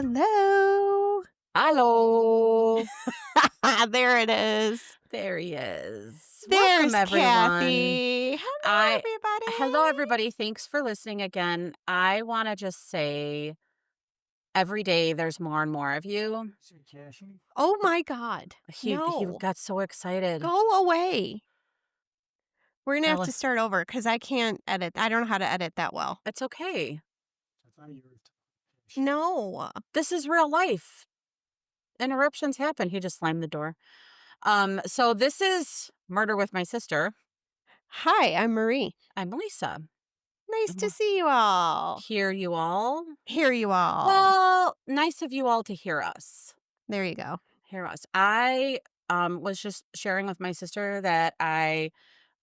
Hello. Hello. There it is. There he is. There's Welcome, everyone. Kathy. Hello, everybody. Thanks for listening again. I want to just say every day there's more and more of you. Oh my God. He No. got so excited. Go away. We're going to have Ella- to start over because I can't edit. I don't know how to edit that well. It's okay. No. This is real life. Interruptions happen. He just slammed the door. So this is Murder with My Sister. Hi, I'm Marie. I'm Lisa. Nice to see you all. Hear you all. Hear you all. Well, nice of you all to hear us. There you go. Hear us. I was just sharing with my sister that I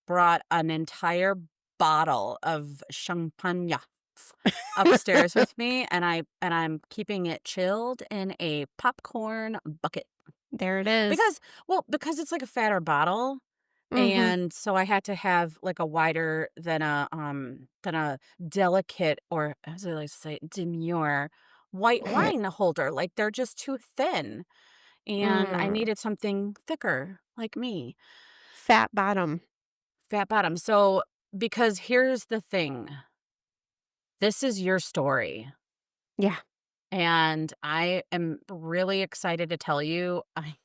brought an entire bottle of champagne upstairs with me, and I'm keeping it chilled in a popcorn bucket There it is. because it's like a fatter bottle. And so I had to have like a wider than a delicate, or as I like to say, demure white wine holder. Like they're just too thin. And I needed something thicker, like me. Fat bottom. Fat bottom. So, because here's the thing. This is your story. Yeah. And I am really excited to tell you I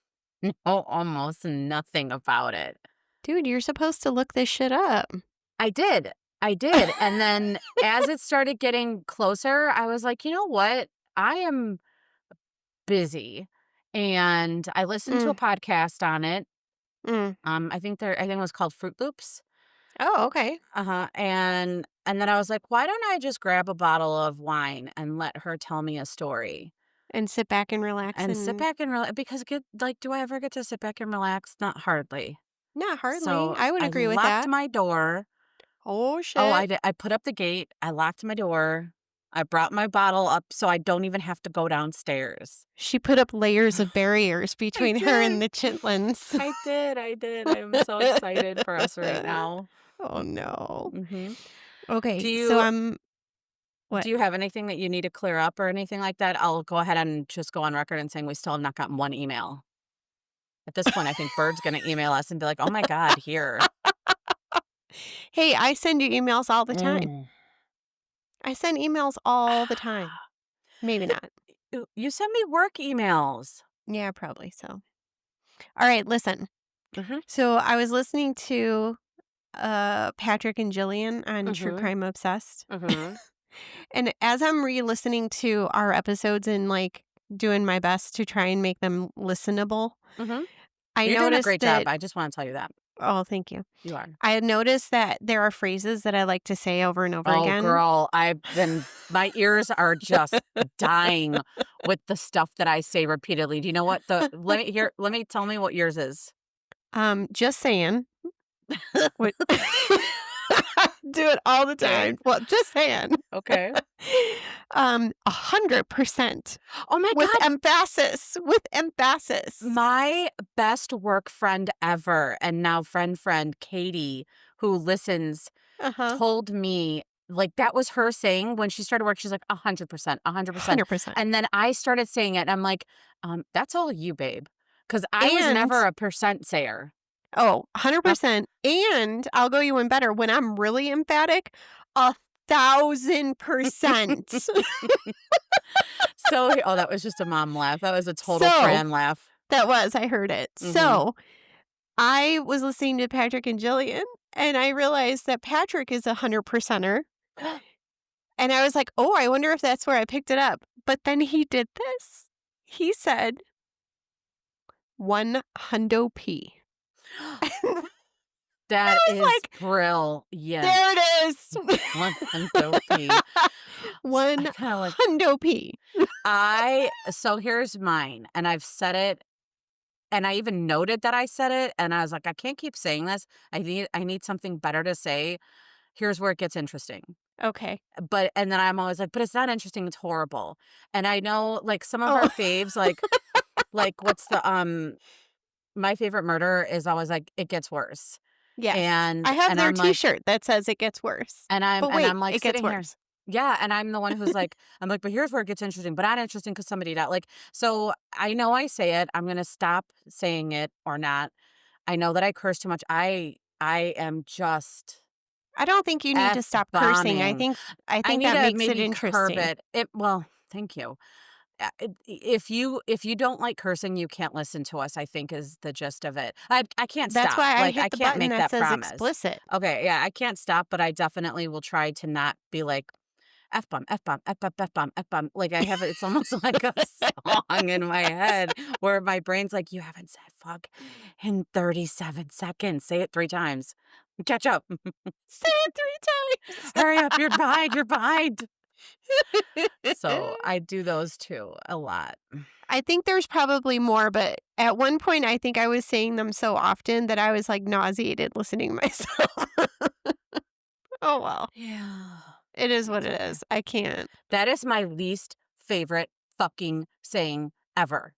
know almost nothing about it. Dude, you're supposed to look this shit up. I did. And then as it started getting closer, I was like, you know what? I am busy. And I listened to a podcast on it. I think it was called Fruit Loops. Oh, okay. And then I was like, why don't I just grab a bottle of wine and let her tell me a story? And sit back and relax. And sit back and relax, because do I ever get to sit back and relax? Not hardly. Not hardly. So I would agree with I that. locked my door. Oh, shit. Oh, I did. I put up the gate. I locked my door. I brought my bottle up so I don't even have to go downstairs. She put up layers of barriers between her and the chitlins. I did. I'm so excited for us right now. Oh, no. Mm-hmm. Okay, what? Do you have anything that you need to clear up or anything like that? I'll go ahead and just go on record and saying we still have not gotten one email. At this point, I think Bird's going to email us and be like, oh, my God, here. Hey, I send you emails all the time. I send emails all the time. Maybe not. You send me work emails. Yeah, probably so. All right, listen. Mm-hmm. So I was listening to Patrick and Jillian on True Crime Obsessed. And as I'm re-listening to our episodes and like doing my best to try and make them listenable, You're doing a great job. I just want to tell you that. Oh, thank you. You are. I had noticed that there are phrases that I like to say over and over again. Oh, girl, my ears are just dying with the stuff that I say repeatedly. Do you know what let me tell me what yours is. Just saying. Do it all the time. Well, just saying. Okay. 100%. Oh my God. With emphasis. My best work friend ever, and now friend Katie, who listens, told me, like, that was her saying when she started work. She's like, 100%, 100%. And then I started saying it, and I'm like, that's all you, babe. Because I was never a percent sayer. Oh, 100%. And I'll go you one better. When I'm really emphatic, 1,000%. So, that was just a mom laugh. That was a total Fran laugh. That was. I heard it. So, I was listening to Patrick and Jillian, and I realized that Patrick is 100%er. And I was like, oh, I wonder if that's where I picked it up. But then he did this. He said, 100p. That is like, brilliant. There it is. 100p. 100p. So here's mine, and I've said it, and I even noted that I said it, and I was like, I can't keep saying this. I need something better to say. Here's where it gets interesting. Okay. And then I'm always like, but it's not interesting, it's horrible. And I know, like, some of our faves, like what's the my favorite murder is always like, it gets worse. Yes. And I have their T-shirt that says it gets worse. And I'm like, it gets worse. Yeah, and I'm the one who's like, I'm like, "But here's where it gets interesting, but not interesting because somebody that like." So, I know I say it, I'm gonna stop saying it or not. I know that I curse too much. I am just I don't think you need to stop cursing. F-bombing. I I think need that to makes it maybe curb interesting. it. Well, thank you. If you don't like cursing, you can't listen to us, I think is the gist of it. I can't That's stop. why I Like, I hit the can't button make that that says promise. explicit. Okay, yeah, I can't stop, but I definitely will try to not be like F bomb, F bomb, F bomb, F bomb, F bomb. Like I have it's almost like a song in my head where my brain's like, you haven't said fuck in 37 seconds. Say it 3 times. Catch up. Say it 3 times. Hurry up, you're behind, you're behind. So I do those too a lot. I think there's probably more, but at one point, I think I was saying them so often that I was, like, nauseated listening to myself. Oh, well. Yeah. It is what It's it okay. is. I can't. That is my least favorite fucking saying ever.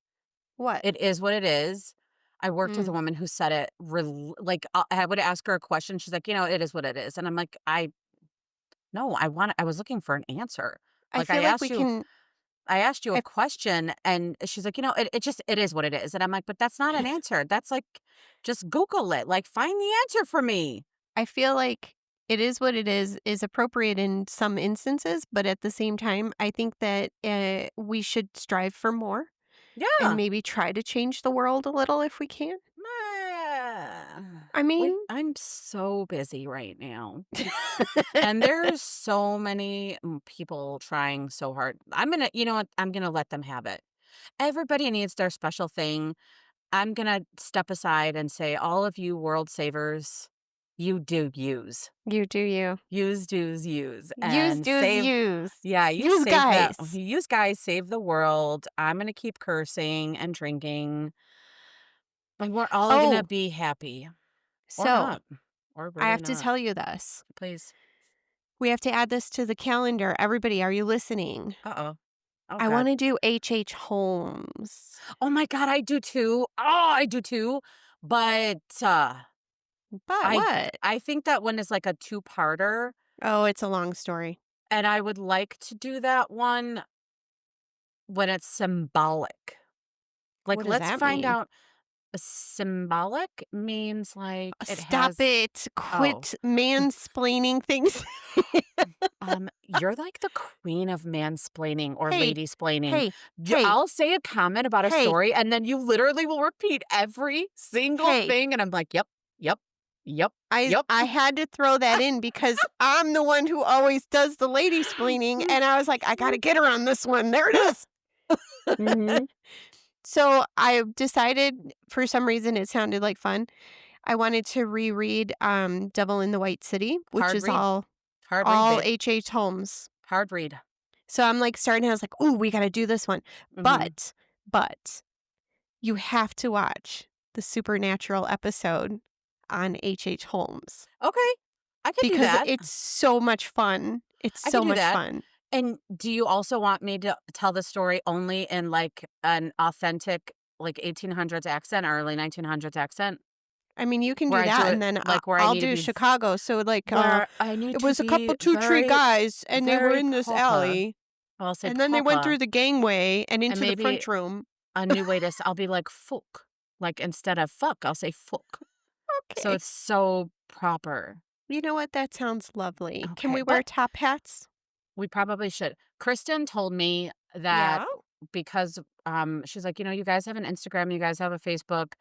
What? It is what it is. I worked with a Mm. woman who said it like I would ask her a question. She's like, it is what it is. And I'm like, I no, I was looking for an answer. I Like feel like we can I asked you a I question and she's like, it is what it is. And I'm like, but that's not an answer. That's like just Google it. Like find the answer for me. I feel like it is what it is appropriate in some instances, but at the same time, I think that, we should strive for more and Yeah. maybe try to change the world a little if we can. Ah. I mean I'm so busy right now. And there's so many people trying so hard. You know what? I'm gonna let them have it. Everybody needs their special thing. I'm gonna step aside and say, all of you world savers, you do use. You do you. Use, do's, use. Use, And do's, save use. yeah, you Use save that guys. use guys, save the world. I'm gonna keep cursing and drinking. And we're all gonna Oh, be happy. Or so not. Or I really have to not. tell you this. Please. We have to add this to the calendar. Everybody, are you listening? Uh-oh. Oh I god. wanna do H. Holmes. Oh my god, I do too. Oh, I do too. But, But I what? I think that one is like a two-parter, Oh, it's a long story. and I would like to do that one when it's symbolic. Like, What does let's that find mean? out symbolic means like it Stop has it. oh, Quit mansplaining things. you're like the queen of mansplaining or Hey, lady-splaining. hey, hey, I'll say a comment about a hey, story, and then you literally will repeat every single hey. thing, and I'm like, "Yep, yep, yep, yep." I had to throw that in because I'm the one who always does the lady splaining, and I was like, "I gotta get her on this one. There it is." Mhm. So, I decided for some reason it sounded like fun. I wanted to reread, Devil in the White City, which Hard is read. Hard read, all babe. H. Holmes. Hard read. So I'm, like, starting I was like, "Ooh, we gotta do this one." Mhm. But you have to watch the Supernatural episode on H. Holmes Okay. I could do because that. it's so much fun. It's I could so do much that. fun. And do you also want me to tell the story only in, like, an authentic, like, 1800s accent or early 1900s accent? I mean, you can Where do I do that, it, and then like, where I I'll need to do be Chicago. So, like, where I need it to was a couple be 2 tree very, guys, and they were very in this proper. alley, I'll say and then they went proper, through the gangway and and into the maybe front room. a new way to I'll be like, "Folk." Like, instead of "fuck," I'll say "folk." So Okay. it's so proper. You know what? That sounds lovely. Can Okay, we wear but top hats? we probably should. Kristen told me that Yeah. because, she's like, "You guys have an Instagram, you guys have a Facebook,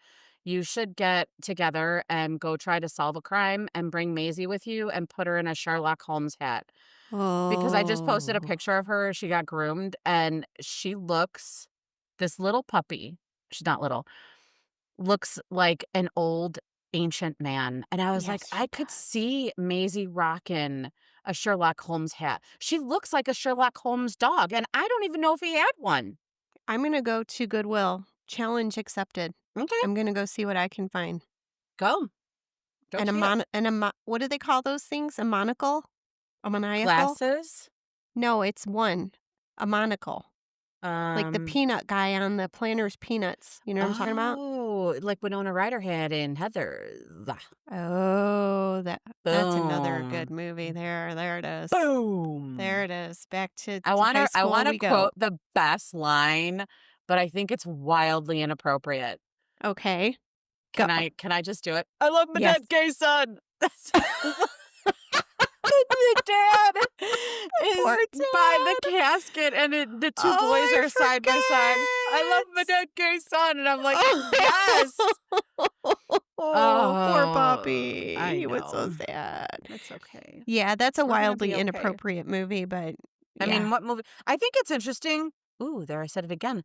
you should get together and go try to solve a crime and bring Maisie with you and put her in a Sherlock Holmes hat." Because I just posted a Oh. picture of her, she got groomed, and she looks this little puppy, she's not little, looks like an old ancient man, and I was like, Yes, I she could does. see Maisie rocking a Sherlock Holmes hat. She looks like a Sherlock Holmes dog, and I don't even know if he had one. I'm gonna go to Goodwill. Challenge accepted. Okay, I'm gonna go see what I can find. go. Go And see it. what do they call those things? A monocle? A maniacal? Glasses. No, it's one. A monocle. Like the Um, peanut guy on the Planters Peanuts. You know what I'm talking about? Oh, like Winona Ryder had in Heathers. Oh, that's another good Boom. movie there. There it is. There Boom. it is. Back to I high wanna I school wanna we go. quote the best line, but I think it's wildly inappropriate. Okay, go. Can I just do it? I love my Yes. dead gay son. That's the dad Poor is by the dad. casket, and the two Oh, boys I are side by side. I love my forget. dead gay son, and I'm like, Oh, yes. oh, poor Oh, Poppy. I He was so know. sad. It's okay. Yeah, that's a We're gonna be wildly okay. inappropriate movie, but I yeah. mean, what movie? I think it's interesting. Ooh, there I said it again.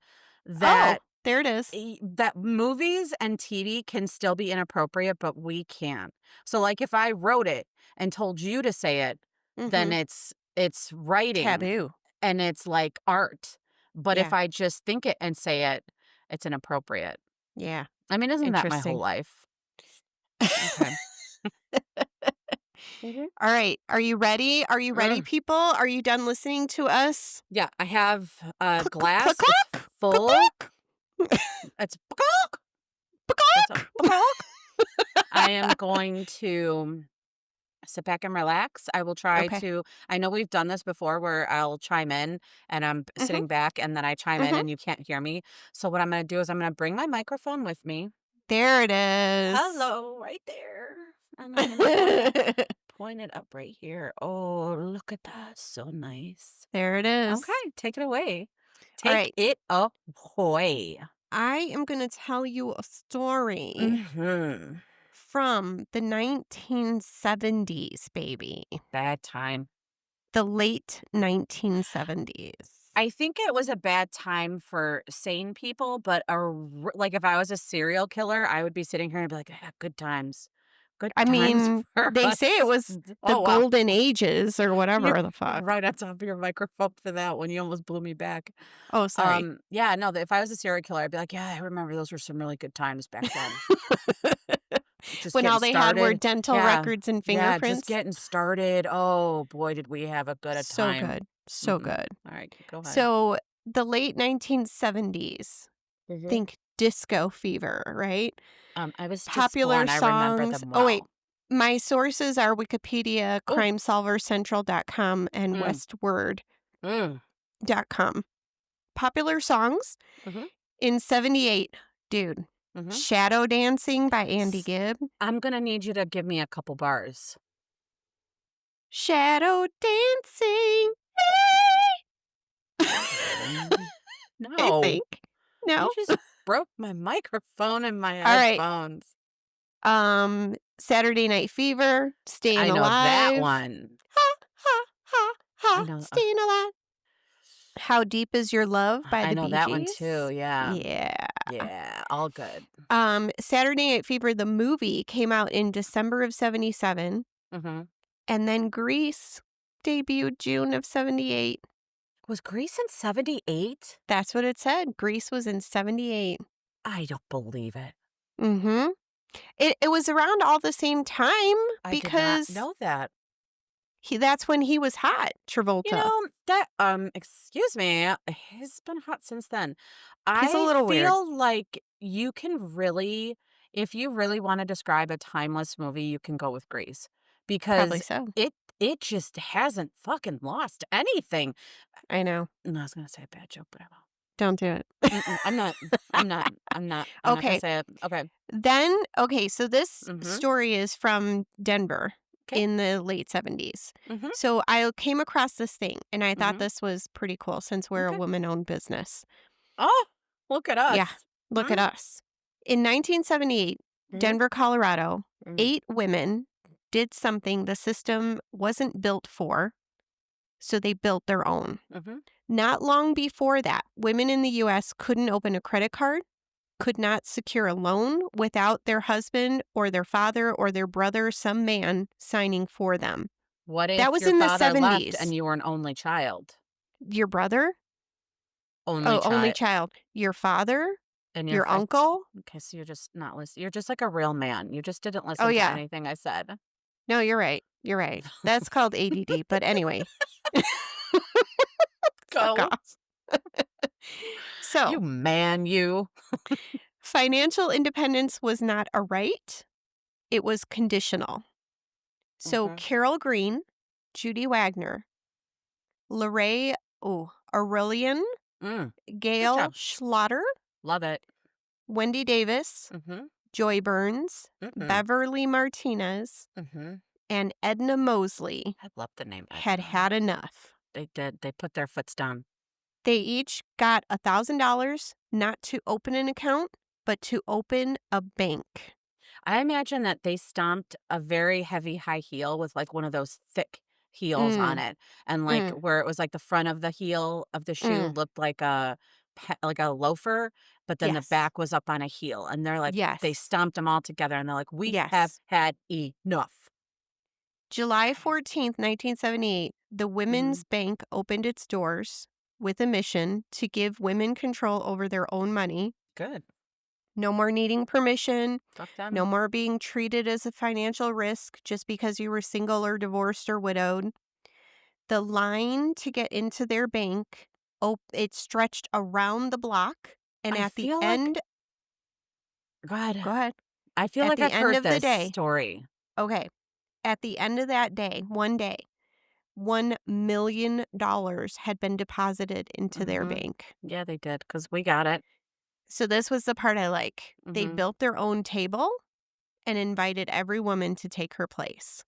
Oh, That there it is. that movies and TV can still be inappropriate, but we can't. So, like, if I wrote it and told you to say it, then Mhm. it's writing Taboo. and it's like art. But if Yeah. I just think it and say it, it's inappropriate. Yeah. I mean, isn't that my whole Interesting. life? Okay. Mhm. All right. Are you ready? Are you ready, Mm. people? Are you done listening to us? Yeah, I have a Click, click, click, glass. It's click, click, full. click. It's it's a Click. I am going to sit back and relax. I will try Okay. to I know we've done this before where I'll chime in and I'm Mhm. sitting back and then I chime in Mhm. and you can't hear me. So what I'm going to do is I'm going to bring my microphone with me. There it is. Hello, right there. And I'm going to point it up right here. Oh, look at that. So nice. There it is. Okay, take it away. All Take right. it away. I am going to tell you a story Mhm. from the 1970s, baby. Bad time. The late 1970s. I think it was a bad time for sane people, but like if I was a serial killer, I would be sitting here and be like, "Yeah, good times. Good I times mean, for they say it us." was the Oh, wow. golden ages or You whatever the were fuck. right on top of your microphone for that one. You almost blew me back. Oh, sorry. Yeah, no, if I was a serial killer, I'd be like, "Yeah, I remember those were some really good times back then." Just When getting all they had were started. dental Yeah. records and Yeah, just fingerprints. getting started. Oh, boy, did we have a good a So time. good. So Mhm. good. All right, go ahead. So, the late 1970s, Mhm. think disco fever, right? I was just Popular born, I remember songs. them Oh, wait. well. My sources are Wikipedia, Oh, crimesolvercentral.com, and mm, westword.com. mm, Popular songs mhm, in 78, dude. mhm. Shadow Dancing by Andy S Gibb. I'm gonna need you to give me a couple bars. Shadow dancing. Mm, I no. think. No? You just broke my microphone and my All right. headphones. Saturday Night Fever, Staying I know that Alive. one. Ha, ha, ha, I ha, know Staying Alive. How Deep Is Your Love by I the know Bee that one too, Gees. yeah. Yeah. Yeah, all good. Saturday Night Fever, the movie, came out in December of 77, Mhm. and then Grease debuted June of 78. Was Grease in '78? That's what it said. Grease was in 78. I don't believe it. Mhm. It was around all the same time I did not because know that. that's when he was hot, You Travolta. know, that excuse me, he's been hot since then. He's a I little weird. feel like you can really if you really wanna describe a timeless movie, you can go with Grease Probably because so. it just hasn't fucking lost anything. I know. No, I was gonna say a bad joke, but I won't. Don't do it. Mm-mm, I'm not I'm not gonna Okay. say it. Okay. So this Mhm. story is from Denver 'Kay. in the late 70s. Mhm. So I came across this thing and I thought Mhm. this was pretty cool since we're a Okay. woman-owned business. Oh, look at Yeah, us. look at Mm, us. In 1978, mhm, Denver, Colorado, mm, 8 women did something the system wasn't built for, so they built their own. mhm. Not long before that, women in the US couldn't open a credit card, could not secure a loan without their husband or their father or their brother, some man, signing for them. What That if was your in the father left 70s. and you were an only child? Your brother? Only Oh, only child child. Your father? and your Your fa uncle? okay, so you're just not listening. You're just like a real man. You just didn't Oh, listen to yeah. anything I said. No, you're right. You're right. That's called ADD. But anyway, fuck Go. off. So, You man, you. Financial independence was not a right, it was conditional. So Mhm. Carol Green, Judy Wagner, Lorraine Aurelian, Mm, good Gail job. Schlatter, Love it. Wendy Davis, Mhm. Joy Burns, Mm-mm. Beverly Martinez, Mhm. and Edna Mosley I love the name had Edna. had enough. They did. They put their foots down. They each got $1,000 not to open an account, but to open a bank. I imagine that they stomped a very heavy high heel with, like, one of those thick heels on Mm, it, and, like, mm, where it was, like, the front of the heel of the shoe mm. looked like a loafer, but then the Yes. back was up on a heel, and they Yes. stomped them all together, and they're like, "We have Yes. had enough." July 14th, 1978, the Mhm. Women's Bank opened its doors with a mission to give women control over their own money. Good. No more needing permission. Fuck No them. more being treated as a financial risk just because you were single or divorced or widowed. The line to get into their bank, it stretched around the block. And I at the feel like end, God, go ahead. I feel At like the I've end heard of the this day, story. okay. At the end of that day, one day, $1 million had been deposited into their Mhm. bank. Yeah, they did because we got it. So this was the part I like. They Mhm. built their own table and invited every woman to take her place.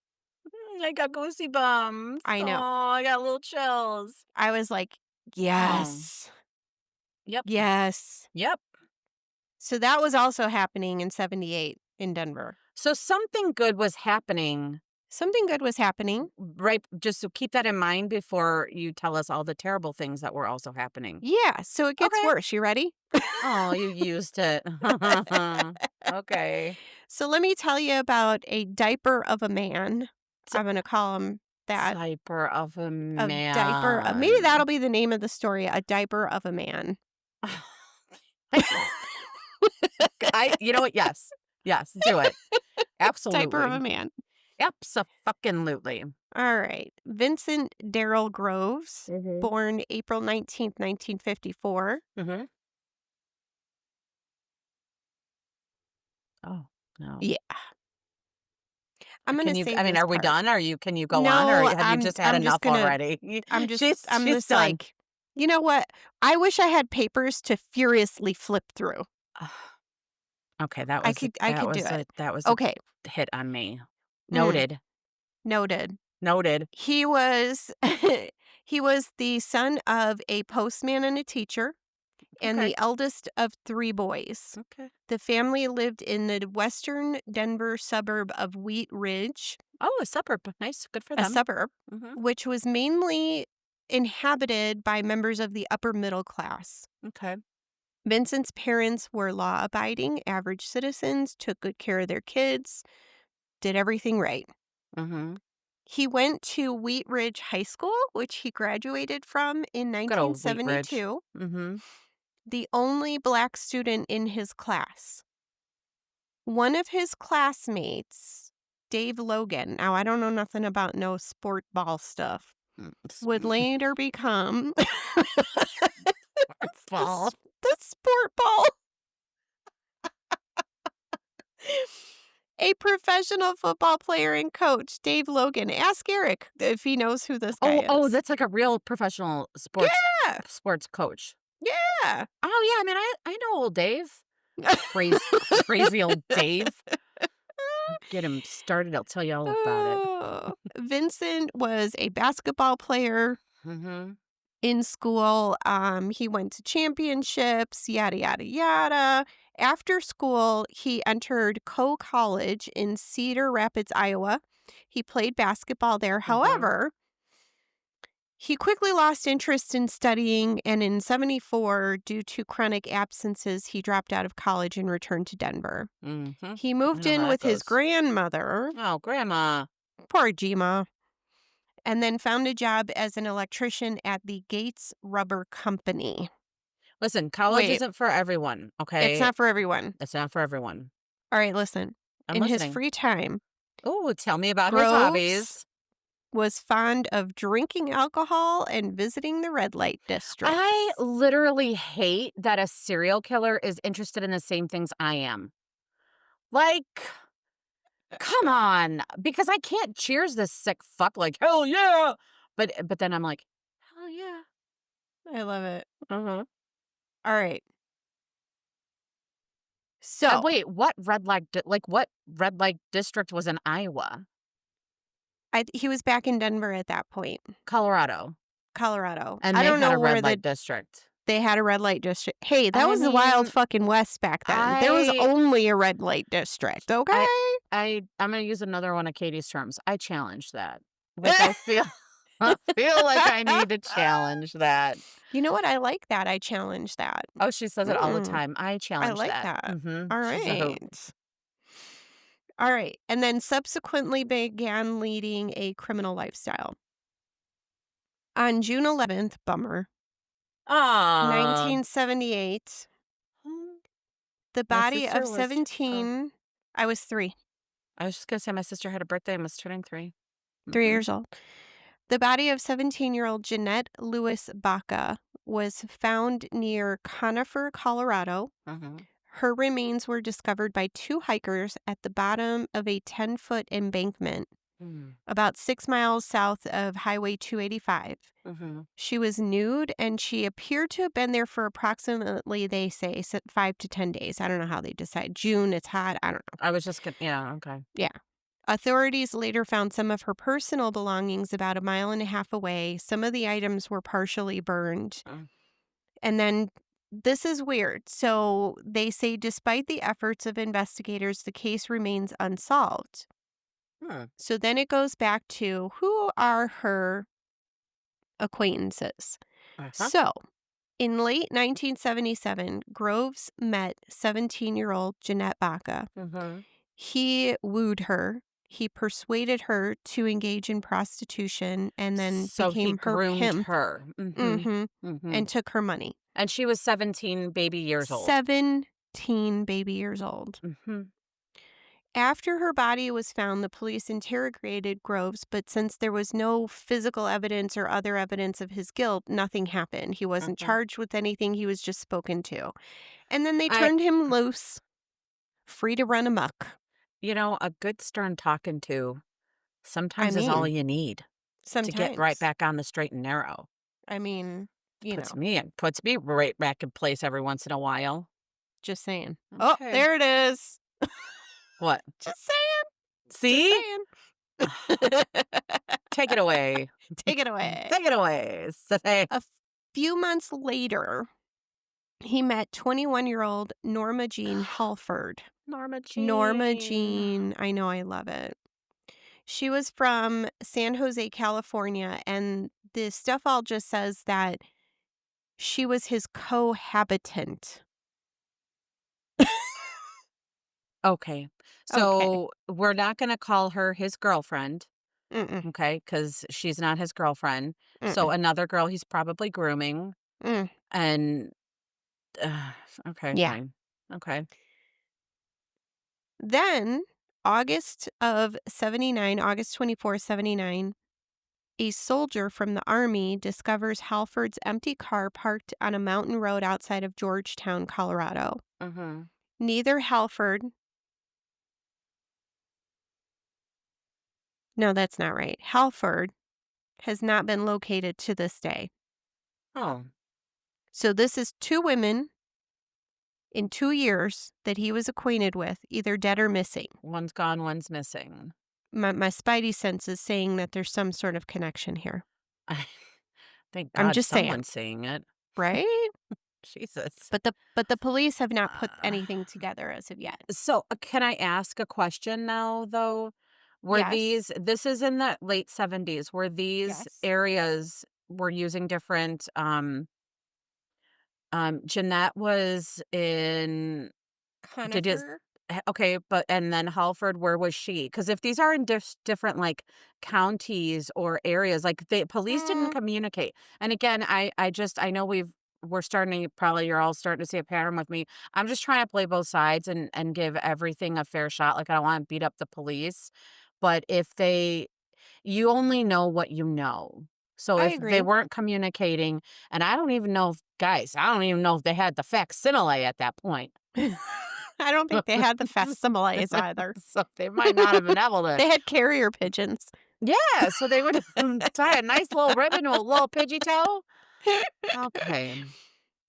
I got goosey bumps. I Oh, know. I got little chills. I was like, Oh, yes, yep, yes. yep. So that was also happening in 78 in Denver. So something good was happening, Something good was happening. right? Just so keep that in mind before you tell us all the terrible things that were also happening. Yeah, so it gets Okay. worse. You ready? Oh, you used it. Okay. So let me tell you about a diaper of a man. T- I'm going to call him that. Typer of a A diaper of, maybe man. that'll be the name of the story, a diaper of a man. I don't. You know what? Yes. Yes. Do it. Diaper of a Absolutely. man. Abso-fucking-lutely. All right. Vincent Darryl Groves, Mm-hmm. born April 19th, 1954. Mm-hmm. Oh, no. Yeah. I'm going to Can you say I mean, this are we part. done? Can you go on, or No, have you just had I'm just enough going to already? I'm She's just she's done. like, you know what? I wish I had papers to furiously flip through. Okay, I could do it. that was a Okay. hit on me. Mm, Noted. noted. Noted. He was he was the son of a postman and a teacher and Okay. the eldest of 3 boys. Okay. The family lived in the western Denver suburb of Wheat Ridge, Oh, a suburb. Nice. Good for a them. suburb Mhm. which was mainly inhabited by members of the upper middle class. Okay. Vincent's parents were law abiding, average citizens, took good care of their kids, did everything right. Mhm. He went to Wheat Ridge High School, which he graduated from in Good old Wheat Ridge. 1972, Mhm. the only black student in his class. One of his classmates, Dave Logan, now I don't know nothing about no sport ball stuff, Mm, s would later become the, fall. the sport ball. A professional football player and coach, Dave Logan. Ask Eric if he knows who this guy Oh, is. that's like a real professional Yeah, sports coach. yeah. Oh, yeah, I mean, I know old Dave. Crazy old Dave. Get him started, I'll tell you all about it. Oh, Vincent was a basketball player Mhm. in school. He went to championships, yada, yada, yada. After school, he entered Coe College in Cedar Rapids, Iowa. He played basketball there. Mhm. However, he quickly lost interest in studying, and in 74, due to chronic absences, he dropped out of college and returned to Denver. Mhm. He I moved know how in that with his goes. grandmother, Oh, grandma. poor Gma, and then found a job as an electrician at the Gates Rubber Company. Listen, college Wait, isn't for everyone, it's okay? not for everyone. It's not for everyone. All right, listen. I'm In his listening. free time, Oh, tell me about his Groves hobbies. was fond of drinking alcohol and visiting the red light I districts. literally hate that a serial killer is interested in the same things I am. Like, come on, because I can't cheers this sick fuck like, "Hell yeah!" But then I'm like, "Hell yeah." I love it. Uh-huh. All right. So, Wait, what red light district was in Iowa? he was back in Denver at that point, Colorado, Colorado. and I they don't had know a where red light district. they had a red light district. Hey, that I was the wild mean, fucking West back then. There was I only a red light district, I okay? I'm gonna use another one of Katie's terms. I challenge that. Like, I feel I feel like I need to challenge that. You know what? I like that. I challenge that. Oh, she says it all the Mm, time. I I challenge like that. that. Mhm. All She's a hoot. right. All right. And then subsequently began leading a criminal lifestyle. On June 11th, bummer, Aw. 1978, the My body of sister was 17, I was I was just gonna say my sister had a birthday and was turning 3. 3 Mhm. years old. The body of 17-year-old Jeanette Lewis Baca was found near Conifer, Colorado. Mhm. Her remains were discovered by 2 hikers at the bottom of a 10-foot embankment Mm. about 6 miles south of Highway 285. Mhm. She was nude, and she appeared to have been there for approximately, they say, 5 to 10 days. I don't know how they decide. June, it's hot. I don't know. I was just gonna yeah, okay. Yeah. Authorities later found some of her personal belongings about a mile and a half away. Some of the items were partially burned. Mm. And then this is weird. So they say, despite the efforts of investigators, the case remains unsolved. Hmm. So then it goes back to, who are her acquaintances? Uh-huh. So in late 1977, Groves met 17-year-old Jeanette Baca. Mhm. He wooed her. He persuaded her to engage in prostitution and then So he became her groomed pimp. her. Mhm. Mhm. Mhm. And took her money. And she was 17 baby years old. 17 baby years old. Mhm. After her body was found, the police interrogated Groves, but since there was no physical evidence or other evidence of his guilt, nothing happened. He wasn't Mhm. charged with anything, he was just spoken to. And then they I turned him loose, free to run amok. a good stern talking to I sometimes is all mean, you need to get right sometimes. back on the straight and narrow. I mean, you know, Puts me right back in place every once in a while. just saying. Oh, Okay. there it is. What? Just saying. Just See? saying. Take it away. Take it away. Take it away. Say, A few months later, he met 21-year-old Norma Jean Halford. Norma Norma Jean. Jean, I know, I love it. She was from San Jose, California, and the stuff all just says that she was his cohabitant. Okay. Okay. So we're not going to call her his girlfriend. Mm-mm. Okay. Because she's not his girlfriend. So Mm-mm. another girl he's probably grooming. Mm. And, uh, okay, Yeah. fine. Okay. Then, August 24th, 79, a soldier from the army discovers Halford's empty car parked on a mountain road outside of Georgetown, Colorado. Mm-hmm. Neither Halford, no, that's not right. Halford has not been located to this day. Oh, So this is 2 women in 2 years that he was acquainted with, either dead or missing. one's gone, one's missing. My spidey sense is saying that there's some sort of connection here. Thank I'm God just saying, someone's seeing it. right? Jesus. But the police have not put Uh, anything together as of yet. so, can I ask a question now, though? Yes. This is in the late 70s, were these Yes. areas were using different, Jeanette was in did you Conifer? okay, but and then Halford, where was she? Because if these are in different, like, counties or areas, like, the police didn't Mm, communicate. And again, I know we're starting to probably you're all starting to see a pattern with me. I'm just trying to play both sides and give everything a fair shot, like, I don't wanna beat up the police, but you only know what you know. So I if they agree. weren't communicating, and I don't even know if, guys, I don't even know if they had the facsimile at that point. I don't think they had the facsimiles either. So they might not have been able to. They had carrier pigeons. Yeah, so they would tie a nice little ribbon to a little pidgey toe. Okay.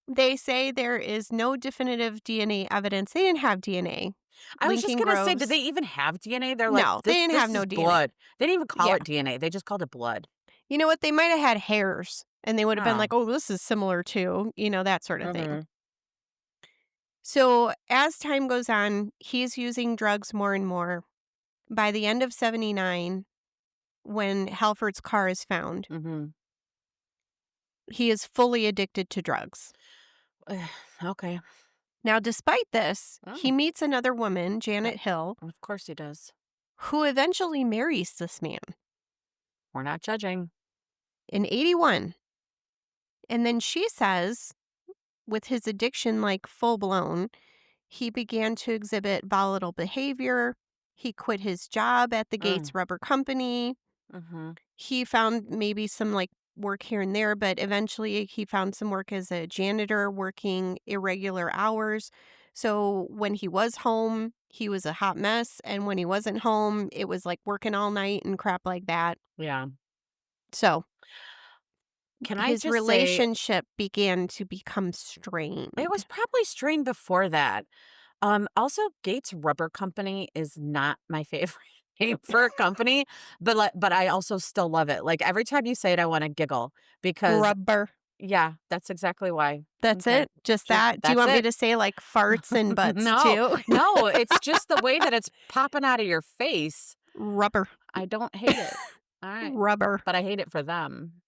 They say there is no definitive DNA evidence. They didn't have DNA. I was just Lincoln gonna say, did Groves. they even have DNA? They're like, No, they this didn't have this no is DNA. blood. They didn't even call Yeah. it DNA. They just called it blood. You know what? They might have had hairs and they would have been Oh. like, oh, this is similar to, that sort of thing. Mhm. So as time goes on, he's using drugs more and more. By the end of 79, when Halford's car is found, Mhm. he is fully addicted to drugs. Okay. Now, despite this, he Oh, meets another woman, uh, Janet Hill, of course he does. who eventually marries this man We're not judging. in 81. And then she says, with his addiction like full blown, he began to exhibit volatile behavior. He quit his job at the Mm. Gates Rubber Company. Mhm. He found maybe some like work here and there, but eventually he found some work as a janitor working irregular hours. So when he was home, he was a hot mess. And when he wasn't home, it was like working all night and crap like that. Yeah. So Can I his just say, relationship began to become it was strained. probably strained before that. Also, Gates Rubber Company is not my favorite name for a company, but I also still love it. Like, every time you say it, I wanna giggle because Rubber. yeah, that's exactly why. That's Okay. it? Just Just that? Do you that's want me it. to say like farts and butts No, too? no, it's just the way that it's popping out of your face. Rubber. I don't hate it. Alright. Rubber. But I hate it for them.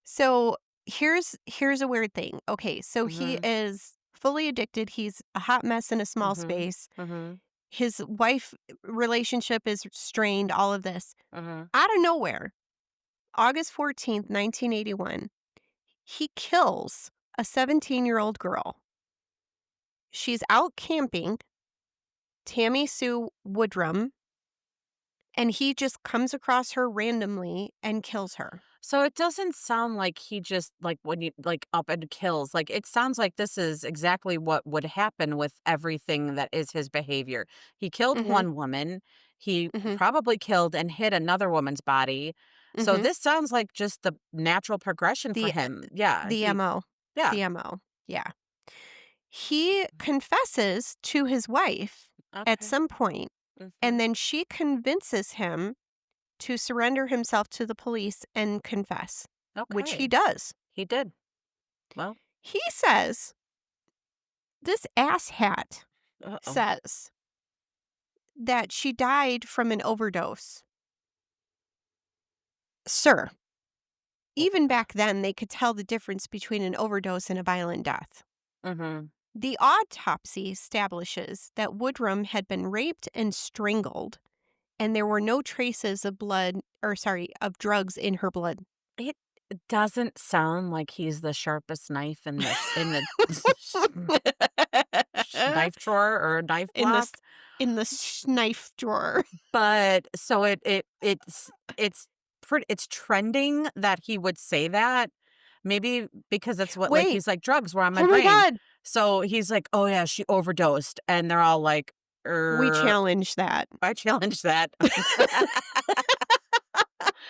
So here's a weird thing. Okay, so he Mhm. is fully addicted. He's a hot mess in a small Mhm. space. Mhm. His wife relationship is strained, all of this. Mhm. Out of nowhere, August 14th, 1981, he kills a 17-year-old girl. She's out camping, Tammy Sue Woodrum, and he just comes across her randomly and kills her. So it doesn't sound like he just, like, when you like, up and kills. Like, it sounds like this is exactly what would happen with everything that is his behavior. He killed Mhm. one woman. He Mhm. probably killed and hid another woman's body. So Mhm. this sounds like just the natural progression for The him. Yeah, the MO. yeah. The MO. Yeah. He confesses to his wife at Okay. some point, and Mhm. then she convinces him to surrender himself to the police and confess, which he Okay. does. He did. Well, He says, this asshat uh-oh. says that she died from an overdose. Sir, even back then, they could tell the difference between an overdose and a violent death. Mhm. The autopsy establishes that Woodrum had been raped and strangled, and there were no traces of of drugs in her blood. It doesn't sound like he's the sharpest knife in the knife drawer or knife in the block, s- in the knife drawer. but so it's trending that he would say that. Maybe because it's what, like, Wait, he's like, "Drugs were on my oh my brain." god, So he's like, "Oh, yeah, she overdosed," and they're all like, we "Er, challenge that. I challenge that."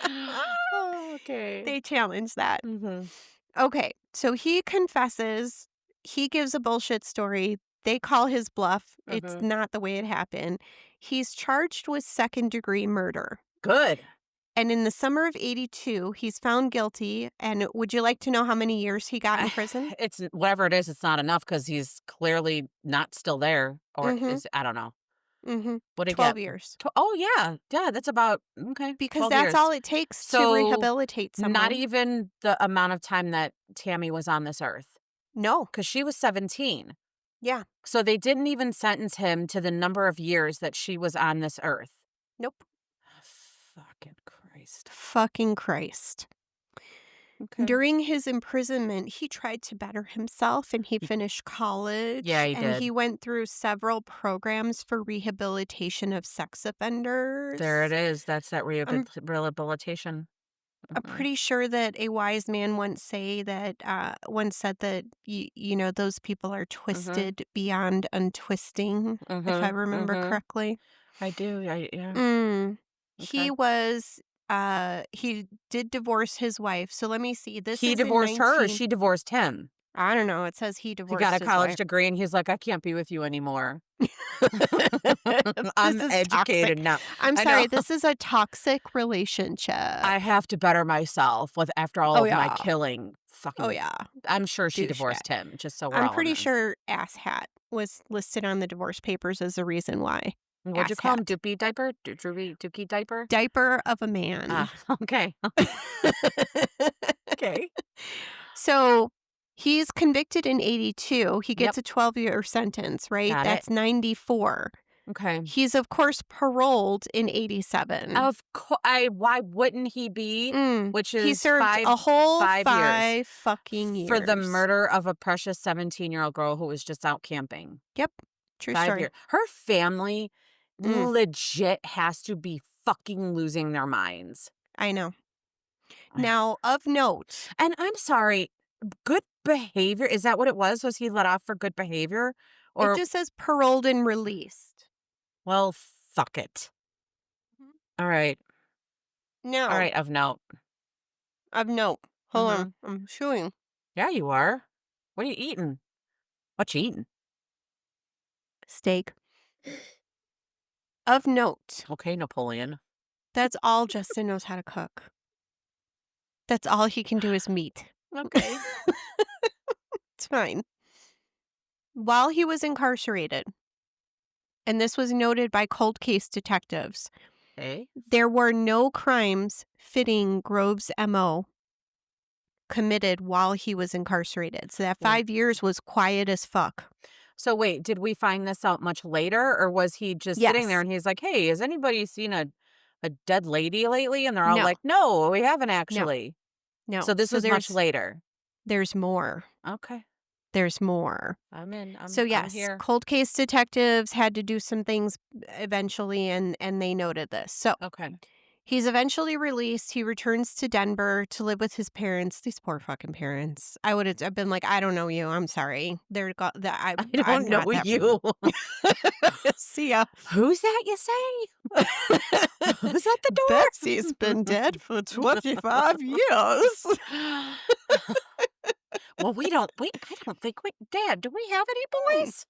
Oh, okay. They challenge that. Mhm. Okay, so he confesses. He gives a bullshit story. They call his bluff. It's Mhm. not the way it happened. He's charged with second-degree murder. Good. And in the summer of 82, he's found guilty. And would you like to know how many years he got in prison? It's whatever it is, it's not enough because he's clearly not still there, or Mm-hmm. is, I don't know. Mm-hmm. What'd he get? 12 years. Oh, yeah. Yeah, that's about okay, Because 12 that's years. all it takes to So, rehabilitate not someone. even the amount of time that Tammy was on this earth, No. because she was 17. Yeah. So they didn't even sentence him to the number of years that she was on this earth. Nope. Fucking Christ. Fucking Christ. Okay. During his imprisonment, he tried to better himself and he Y finished Yeah, college he and did. he went through several programs for rehabilitation of sex There it offenders. is. That's that I'm rehabilitation. I'm Mhm. pretty sure that a wise man once said that those people are Mhm. twisted beyond untwisting, if I Mhm. remember Mhm. correctly. I do. Yeah. Mm. Okay. He did divorce his wife. So let me see. This He is in divorced her or 19 she divorced him? I don't know. It says he He got divorced a his college wife. degree and he's like, "I can't be with you anymore. This I'm is educated toxic. now." I'm I know. sorry. This is a toxic relationship. I have to better myself with after all Oh of my yeah. killing. Oh Fucking yeah. I'm sure she Douchebag. divorced him, just so we're I'm all in pretty there. sure asshat was listed on the divorce papers as the reason why. What'd you call him? Asshat. Doopy diaper? Droopy Dookie diaper? Diaper of a man. Ah, okay. Okay. So he's convicted in 82. He Yep, gets a 12-year sentence, right? got it. That's 94. Okay. He's, of course, paroled in 87. Of course, why wouldn't he be? Which He is served a whole 5 years 5 fucking for the years. murder of a precious 17-year-old girl who was just out camping. Yep. True 5 story. years. Her family Mm, legit has to be fucking losing their minds. I know. Now, of note, And I'm sorry, good behavior, is that what it was? Was he let off for good behavior? it Or, just says paroled and released. well, fuck it. Mhm. All right. All Now, right, of note. of note. Hold on. Mhm. I'm chewing. Yeah, you are. What are you eating? What you eating? Steak. Of note. Okay, Napoleon. That's all Justin knows how to cook. That's all he can do is meat. Okay. It's fine. While he was incarcerated, and this was noted by cold case detectives, Okay. there were no crimes fitting Groves' MO committed while he was incarcerated. So that W 5 years was quiet as fuck. So wait, did we find this out much later, or was he just sitting there Yes. and he's like, "Hey, has anybody seen a dead lady lately?" And they're all No. like, "No, we haven't No. actually." No. So this So was much later. there's more. Okay. There's more. I'm in. So I'm yes, here. cold case detectives had to do some things eventually and they noted this. So Okay. he's eventually released. He returns to Denver to live with his parents. These poor fucking parents. I've been like, I don't know you. I'm sorry. I I'm don't know not that. you. See ya. Who's that you say? Who's at the Betsy's been dead for 25 years. door? Well, I don't think Dad, do we have any Hmm, boys?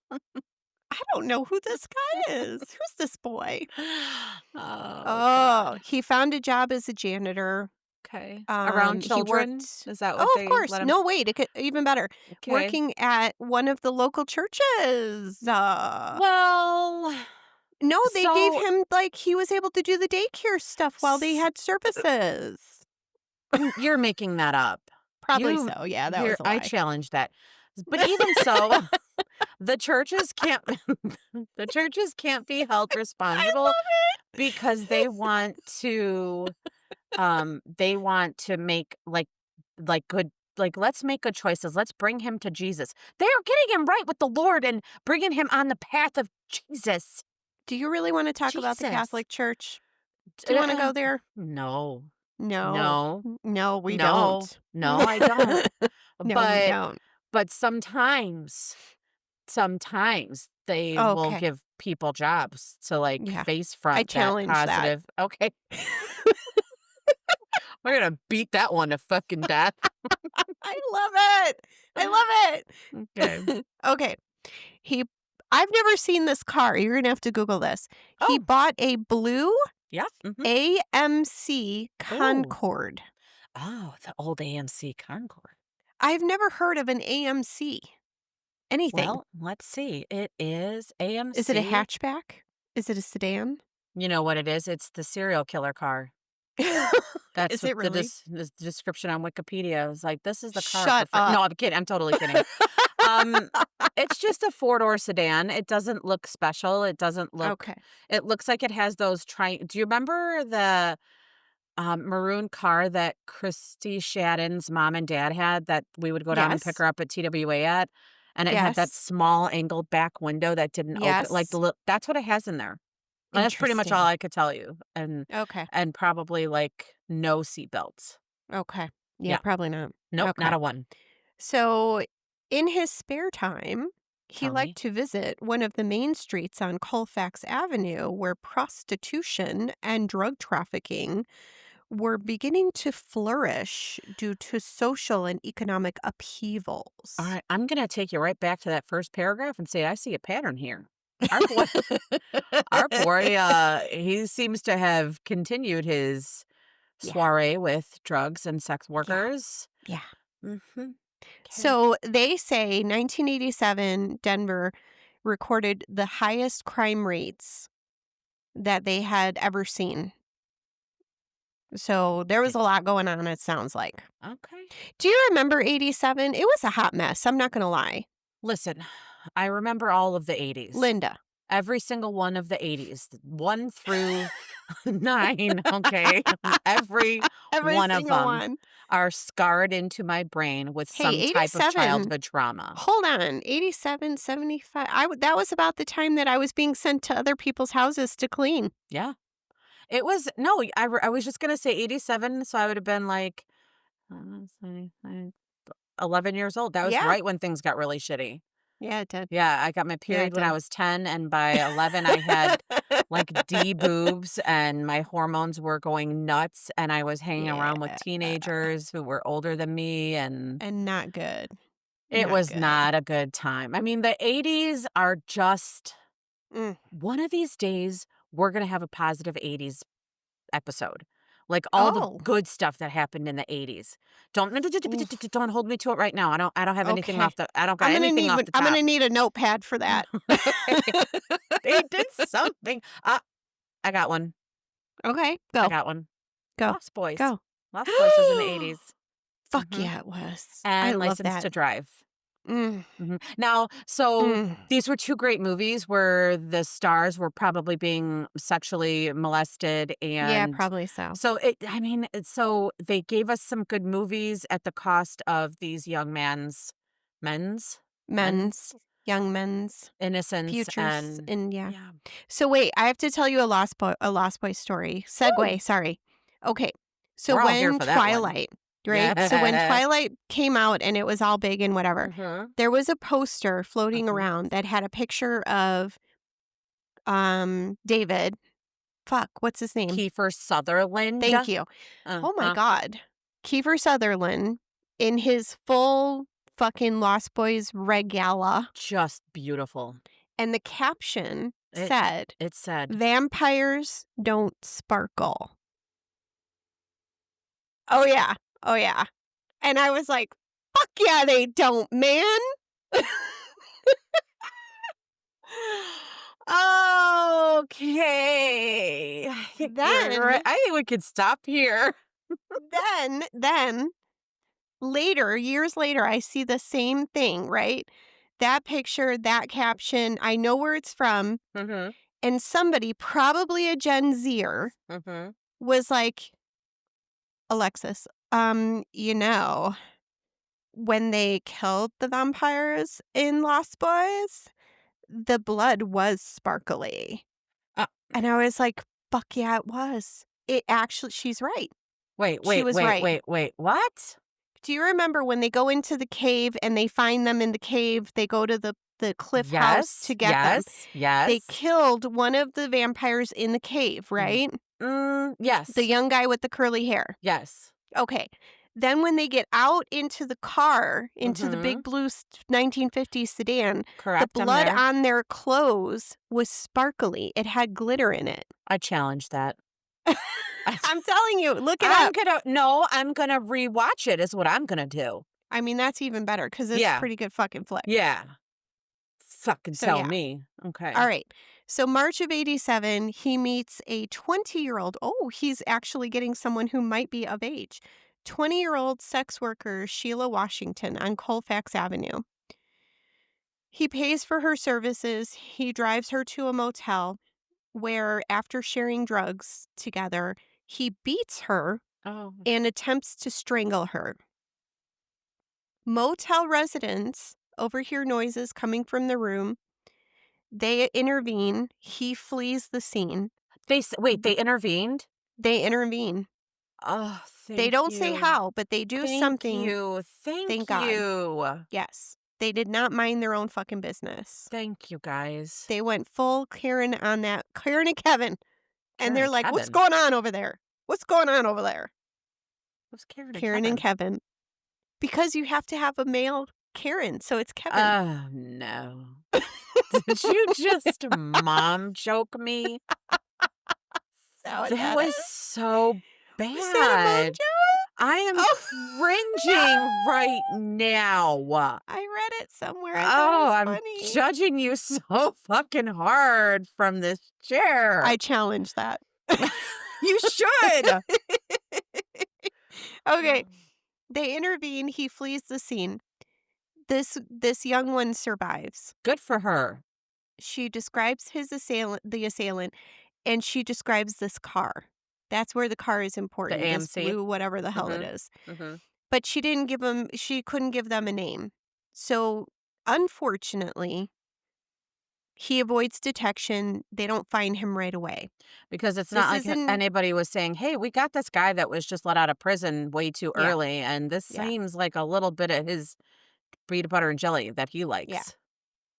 I don't know who this guy is. Who's this boy? Oh, Oh, God. he found a job as a janitor. Okay. Around He children? worked Is that what Oh, of they course. let him? No, wait, it could even better. Okay. Working at one of the local churches. Well, No, they gave so him he was able to do the daycare stuff while they s- had services. you're making that up. Probably so. Yeah, that was a I lie. challenge that. But even so, the churches can't the churches can't be held I responsible because they want to make good, let's make good choices. Let's bring him to Jesus. They are getting him right with the Lord and bringing him on the path of Jesus. Do you really want to talk about the Jesus. Catholic Church? Do you want to go there? No. No. No. No, we No. don't. No, I don't. No, we But don't. sometimes they will Okay. give people jobs to Yeah. face I front that challenge that. positive. Okay. We're gonna beat that one to fucking death. I love it. I love Okay. it. Okay. He I've never seen this car. You're going to have to Google this. He Oh, bought a blue yeah. Mm-hmm. AMC Oh. Concorde. Oh, the old AMC Concorde. I've never heard of an AMC. Anything. Well, let's see. It is Is it a AMC. hatchback? Is it a sedan? You know what it is? It's the serial killer car. That's Is what it really? the description on Wikipedia is like. This is the car for Shut up. No, I'm kidding. I'm totally kidding. Um, it's just a four-door sedan. It doesn't look special. It doesn't look. Okay. It looks like it has those Do you remember maroon car that Christy Shadden's mom and dad had that we would go down and pick Yes. her up at TWA at, and it had that Yes. small angled back window that didn't open, like, Yes. that's what it has in there. And that's pretty much all Interesting. I could tell you, Okay. and probably, like, no seatbelts. Okay. Yeah, Yeah. probably not. Nope, not Okay. a one. So, in his spare time, he Tell liked me. to visit one of the main streets on Colfax Avenue where prostitution and drug trafficking were beginning to flourish due to social and economic upheavals. Alright, I'm gonna take you right back to that first paragraph and say, I see a pattern here. Our boy our boy, he seems to have continued his Yeah. soiree with drugs and sex Yeah. workers. Yeah. Mhm. 'Kay. So they say 1987 Denver recorded the highest crime rates that they had ever seen. So there was It a lot going on, it sounds like. okay. Do you remember 87? It was a hot mess. I'm not going to lie. Listen, I remember all of the '80s. Linda. Every single one of the '80s, 1 through 9, okay? Every Every one of single them one. are scarred into my brain with Hey, some type of 87. childhood trauma. Hold on. 87, 75. That was about the time that I was being sent to other people's houses to clean. Yeah. It was no, I was just gonna say '87, so I would have been like, say, 11 years old. That was Yeah. right when things got really shitty. Yeah, it did. Yeah, I got my Yeah, period it when I did. was 10, and by 11, I had, like, D boobs, and my hormones were going nuts, and I was hanging Yeah. around with teenagers who were older than me, and And not good. it Not was good. not a good time. I mean, the '80s are just Mm. one of these days, we're gonna have a positive '80s episode. Like, all the Oh, good stuff that happened in the '80s. Don't oof. don't hold me to it right now. I don't have anything Okay. off I don't got anything off the I'm top. gonna need a notepad for that. They did something. I got one. Okay, I go, got one. go, Lost Boys. go. Lost Boys was in the '80s. Fuck Mhm. yeah, it was. I And love License that. to Drive. Mm, Mhm. Now, so mm. these were 2 great movies where the stars were probably being sexually molested, Yeah, and probably so. so so they gave us some good movies at the cost of these young men's Men's, young men's innocence, futures and and yeah. yeah. So wait, I have to tell you a Lost Boy story. Woo! Segue, sorry. Okay. So We're all here when for that one. Twilight, right? So when Yeah. Twilight came out and it was all big and whatever, Mhm. there was a poster floating Mhm. around that had a picture of David. Fuck, what's his name? Kiefer Sutherland. Thank you. Oh my Uh-huh. god. Kiefer Sutherland in his full fucking Lost Boys regala, Just beautiful. and the caption It said, it said, "Vampires don't sparkle." Oh, yeah. Oh, yeah. And I was like, "Fuck yeah, they don't, man." "Okay. I think you're right. Then I think we could stop here." then later, years later, I see the same thing, right? That picture, that caption, I know where it's from, Mhm. and somebody, probably a Gen Zer, Mhm. was like, "Alexis, you know, when they killed the vampires in Lost Boys, the blood was sparkly." Uh, And I was like, "Fuck yeah, it was." It actually she's right. wait, She wait, was wait, right. wait, wait. What? Do you remember when they go into the cave and they find them in the cave, they go to the cliff house to Yes, get them. yes, They yes. killed one of the vampires in the cave, Y right? The yes, young guy with the curly hair. yes. Okay. Then when they get out into the car, into the big Mhm. blue 1950s sedan, the Correct, I'm blood there. on their clothes was sparkly. It had glitter in it. I challenge that. I'm telling you, look it up. I'm gonna rewatch it is what I'm gonna do. I mean, that's even better because it's a Yeah, pretty good fucking flick. yeah. Fucking So, tell yeah. me. All Okay. right. So, March of 87, he meets a 20-year-old. Oh, he's actually getting someone who might be of age. 20-year-old sex worker Sheila Washington on Colfax Avenue. He pays for her services. He drives her to a motel where, after sharing drugs together, He beats her Oh. and attempts to strangle her. Motel residents overhear noises coming from the room. They intervene. He flees the scene. Wait, they intervened? They intervene. Oh, They thank don't say you. how, but they do Thank something, you. thank Thank God. you. Yes. They did not mind their own fucking business. Thank you, guys. They went full Karen on that, Karen and Kevin. And Karen they're and like, "What's Kevin. going on over there? What's going on over there?" Who's Karen and Karen and Kevin? Kevin. Because you have to have a male Karen, so it's Kevin. Oh, no. Did you just mom joke me? Is that what That that was is? so Was that a mom bad. joke? I am Oh, cringing no! right now. I read it somewhere. I thought it Oh, was I'm funny. judging you so fucking hard from this chair. I challenge that. You should. Okay, they intervene. He flees the scene. This young one survives. Good for her. She describes the assailant, and she describes this car. That's where the car is The important, this AMC. blue whatever the hell it Mhm. is. Mhm. But she couldn't give them a name. So, unfortunately, he avoids detection. They don't find him right away. Because it's not This like isn't anybody was saying, "Hey, we got this guy that was just let out of prison way too Yeah, early, and this yeah, seems like a little bit of his peanut butter and jelly that he yeah. likes."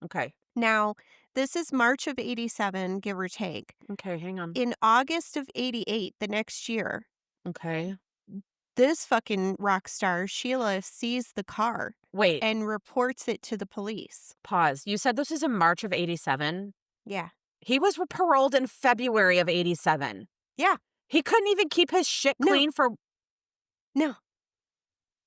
Okay. Now, this is March of '87, give or take. Okay, hang on. In August of '88, the next year, Okay. this fucking rock star, Sheila, sees the car Wait, and reports it to the police. pause. You said this is in March of 87? Yeah. He was paroled in February of 87. Yeah. He couldn't even keep his shit No. clean for No.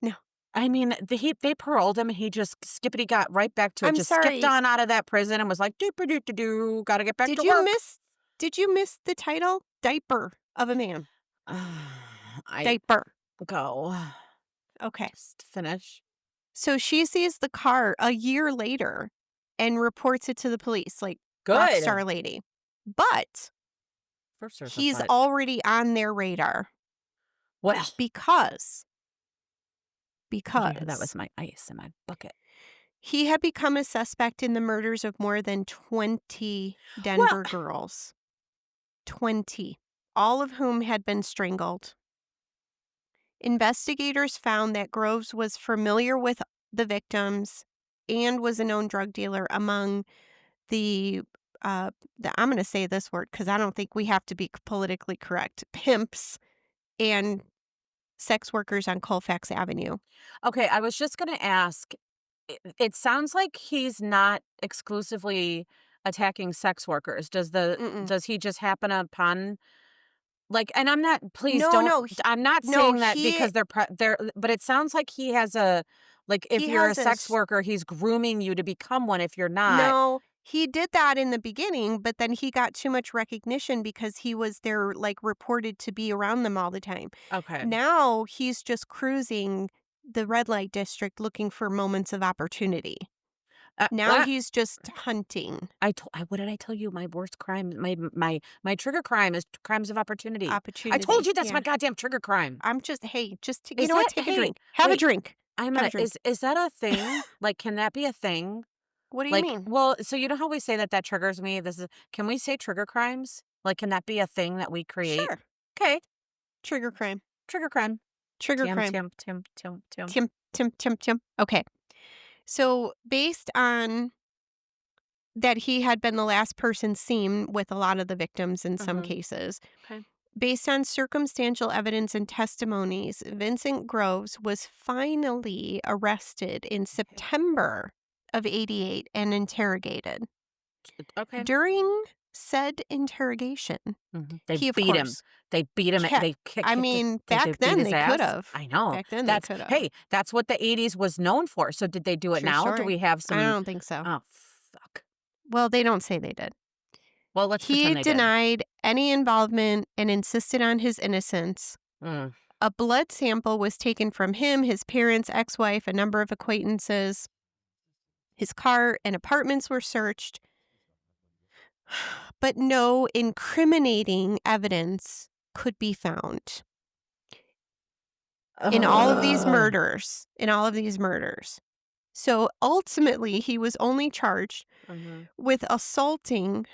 No. I mean, they paroled him and he just skippity got right back to it. I'm Just skipped sorry. on out of that prison and was like, "Doo doo doo doo, gotta get back to Did you work." miss did you miss the title? Diaper of a man. I Diaper. go. Okay. Just finish. So she sees the car a year later and reports it to the police, like rock Good. star lady. But First there's a he's but. already on their radar Well, because did you hear that because was my ice in my bucket? he had become a suspect in the murders of more than 20 Well, Denver girls. 20, all of whom had been strangled. Investigators found that Groves was familiar with the victims and was a known drug dealer among the I'm going to say this word because I don't think we have to be politically correct. Pimps and sex workers on Colfax Avenue. okay, I was just gonna ask. It sounds like he's not exclusively attacking sex workers. Mm-mm. Does he just happen upon like? And I'm not. Please No, don't. no, I'm not no. saying that because they're. But it sounds like he has a like. If He you're a has sex worker, he's grooming you to become one. If you're not, no. He did that in the beginning, but then he got too much recognition because he was there, like reported to be around them all the time. okay. Now he's just cruising the red light district looking for moments of opportunity. Now Uh, he's just hunting what did I tell you? My worst crime, my trigger crime is crimes of opportunity. I told opportunity. you that's my Yeah. goddamn trigger crime. I'm just, hey, you Is know what? that Take a hey, drink. Have a wait, drink. I'm Have a gonna drink. is that a thing? Like, can that be a thing? What do you Like, mean? well, so you know how we say that triggers me? Can we say trigger crimes? Like, can that be a thing that we create? Sure. Okay, Trigger crime. trigger crime. Trigger Tim, crime. Tim, Tim, Tim, Tim. Tim. Okay. So based on that he had been the last person seen with a lot of the victims in some Mm-hmm. cases. Okay. Based on circumstantial evidence and testimonies, Vincent Groves was finally arrested in September of '88 and interrogated. Okay. During said interrogation, They he, of beat him. course, They beat him. kept They I kicked his. mean, They back beat then his they could ass. have. I know. Back then they could have. That's what the '80s was known for. So did they do it True now? Do story. we have I some? don't think so. Oh fuck. Well, they don't say they did. Well, let's He pretend they did. denied any involvement and insisted on his innocence. Mm. A blood sample was taken from him, his parents, ex-wife, a number of acquaintances. His car and apartments were searched, but no incriminating evidence could be found in all of these Ugh. murders. In all of these murders. So ultimately, he was only charged Mhm. with assaulting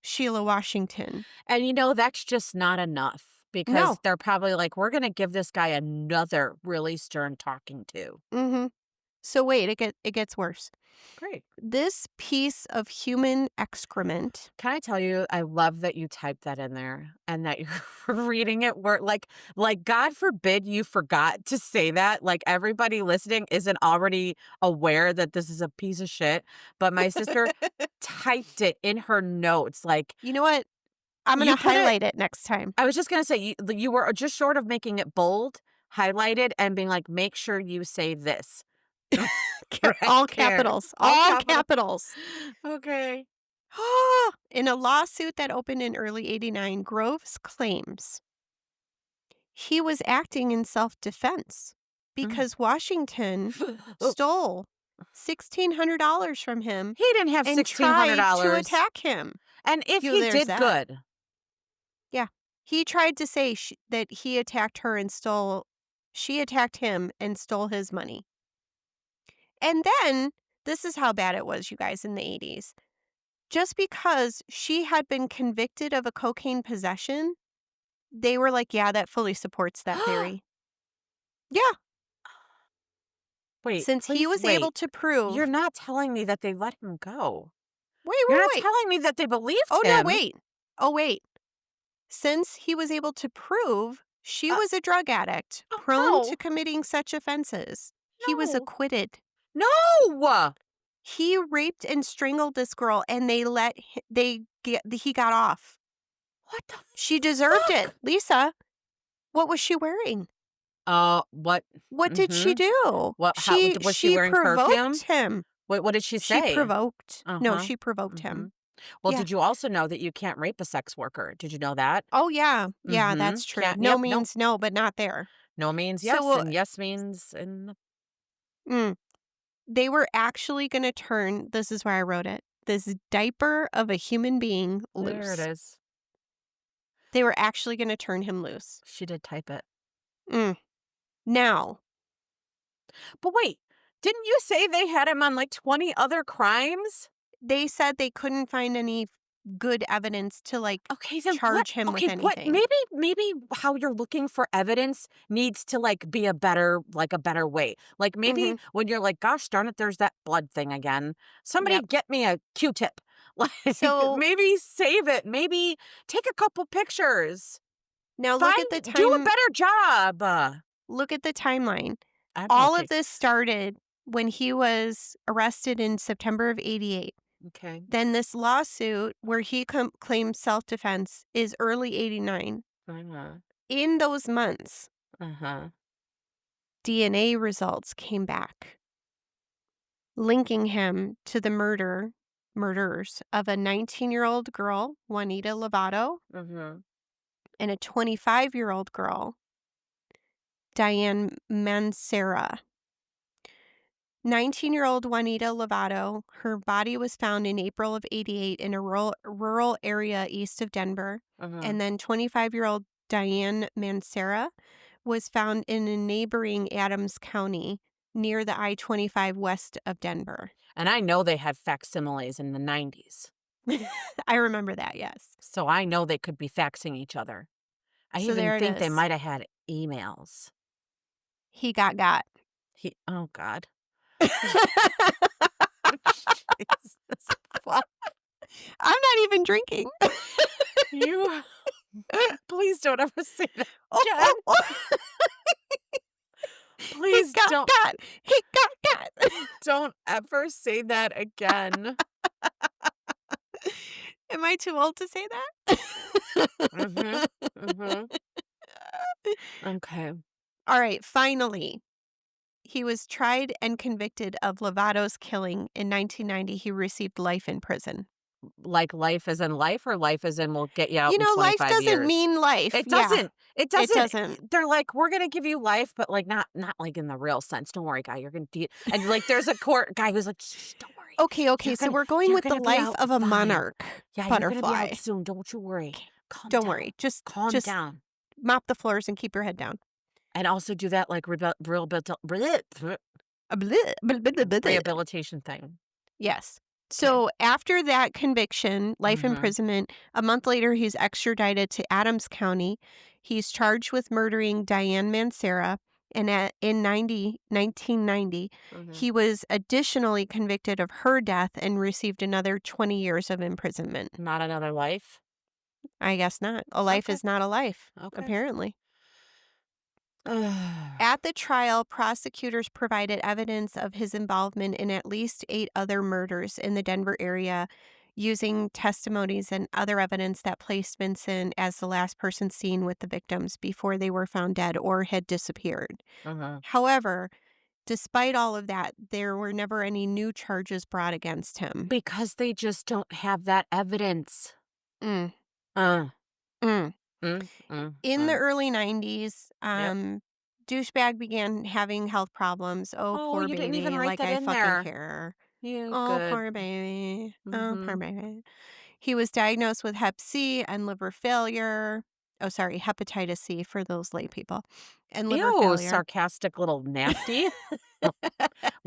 Sheila Washington. And, that's just not enough because No. they're probably like, "We're gonna give this guy another really stern talking to." Mhm. So wait, it gets worse. Great. This piece of human excrement. Can I tell you, I love that you typed that in there and that you're reading it word like God forbid you forgot to say that. Like everybody listening isn't already aware that this is a piece of shit. But my sister typed it in her notes. Like You know what? I'm you gonna put it, highlight it next time. I was just gonna say you were just short of making it bold, highlighted, and being like, make sure you say this. Right All there. capitals. All All capital. capitals. Okay. In a lawsuit that opened in early 89, Groves claims he was acting in self-defense Mm. because Washington Oh, stole $1,600 from him he didn't have and tried to $1,600. attack him. And if he There's did that. good. Yeah. He tried to say that he attacked her and stole she attacked him and stole his money. And then, this is how bad it was, you guys, in the 80s. Just because she had been convicted of a cocaine possession, they were like, "Yeah, that fully supports that theory." Yeah, Wait, since he please was able wait. to You're prove. not telling me that they let him go. Wait, You're wait, not wait. telling me that they believed Oh, no, him. wait. Oh, wait. Since he was able to prove she Uh, was a drug addict oh, prone to no. committing such offenses, he was No. acquitted. No. He raped and strangled this girl, and he got off. What the She deserved it. fuck? Lisa, what was she wearing? What? What did she Mhm. do? How was she She wearing provoked perfume? him. What did she She say? provoked. No, Uh-huh. she provoked him. Mhm. Well, Yeah. did you also know that you can't rape a sex worker? Did you know that? Oh, yeah. Yeah, Mhm. that's true. Can't, No yep, nope. means no, but not there. No means yes, So, and yes means and mm, they were actually gonna turn this is why I wrote it, this diaper of a human being there it loose. is. They were actually gonna turn him loose. She did type it. Mm. Now, But wait, didn't you say they had him on like 20 other crimes? they said they couldn't find any good evidence to, like, Okay, then what? charge him with Okay, what? anything. Maybe how you're looking for evidence needs to like be a better way. Like maybe Mhm. when you're like, gosh darn it, there's that blood thing again. Somebody Yep. get me a Q-tip. Like So, maybe save it. Maybe take a couple pictures. now look at the Do a time better job. look at the timeline. I'm All of looking. this started when he was arrested in September of 88. Okay. Then this lawsuit where he claimed self-defense is early 89. Uh-huh. In those months, Uh-huh. DNA results came back, linking him to the murders of a 19-year-old girl, Juanita Lovato, Uh-huh. and a 25-year-old girl, Diane Mancera. 19-year-old Juanita Lovato, her body was found in April of 88 in a rural area east of Denver. Uh-huh. And then 25-year-old Diane Mancera was found in a neighboring Adams County near the I-25 west of Denver. And I know they had facsimiles in the 90s. I remember that, yes. So I know they could be faxing each other. I So even there it think they is. might have had emails. He got. Oh God. Jesus. Fuck. I'm not even drinking. You please don't ever say that Oh, again. oh, oh. He Please got. He got. don't ever say that again. Am I too old to say that? Mhm. Mhm. Okay. All right, finally, he was tried and convicted of Lovato's killing. In 1990, he received life in prison. Like life as in life or life as in we'll get you out in Life 25 doesn't years. mean life. It Yeah, doesn't. It it doesn't. doesn't. They're like, we're gonna give you life, but like not like in the real sense. Don't worry, guy. You're gonna be and like there's a court guy who's like, shh, don't worry. Okay, so we're going You're with the gonna be life out of a fine. monarch Yeah, you're gonna be butterfly. out soon. Don't you worry. Okay, Calm don't down. worry. Just Calm just down. mop the floors and keep your head down. And also do that, like, Bleh, bleh, bleh, bleh, bleh. rehabilitation thing. Yes. Okay. So after that conviction, life Mhm. imprisonment, a month later, he's extradited to Adams County. He's charged with murdering Diane Mancera. And in 1990, Mhm. he was additionally convicted of her death and received another 20 years of imprisonment. Not another life? I guess not. A life Okay. is not a life, Okay. apparently. At the trial, prosecutors provided evidence of his involvement in at least 8 other murders in the Denver area, using testimonies and other evidence that placed Vincent as the last person seen with the victims before they were found dead or had disappeared. Uh-huh. However, despite all of that, there were never any new charges brought against him. Because they just don't have that evidence. Mm, Uh, mm. mm, mm, In the mm. early 90s, Yep. douchebag began having health problems. Oh, Oh, poor you didn't even baby, write like that I in fucking there. care. You Oh, good. poor baby. Oh, poor Mhm. baby. He was diagnosed with Hep C and liver failure. Oh, sorry, hepatitis C for those lay people, and liver Ew, failure. sarcastic little nasty.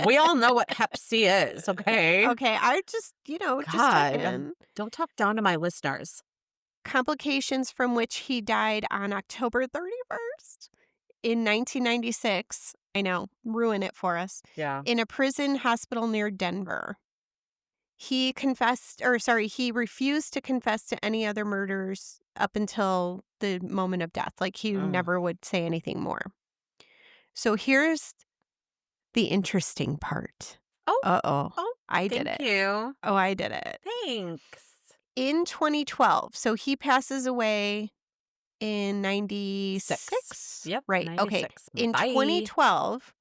We all know what Hep C is, okay? Okay, I just, just God, checking. don't talk down to my listeners. Complications from which he died on October 31st in 1996. I know, ruin it for us. Yeah. In a prison hospital near Denver. He confessed, or sorry, he refused to confess to any other murders up until the moment of death. Like he Mm. never would say anything more. So here's the interesting part. Oh, Uh-oh. oh, I did thank it. you. Oh, I did it. Thanks. In 2012, so he passes away in 6. 96? Yep, Right. Okay. 96. In Bye. 2012,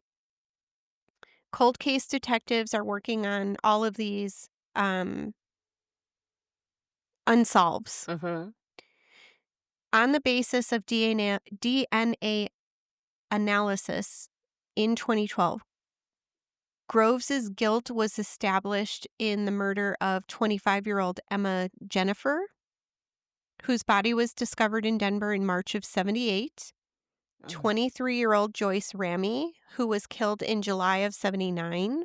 cold case detectives are working on all of these unsolves. Mhm. On the basis of DNA analysis in 2012, Groves's guilt was established in the murder of 25-year-old Emma Jennifer, whose body was discovered in Denver in March of 78, Mm. 23-year-old Joyce Ramey, who was killed in July of 79,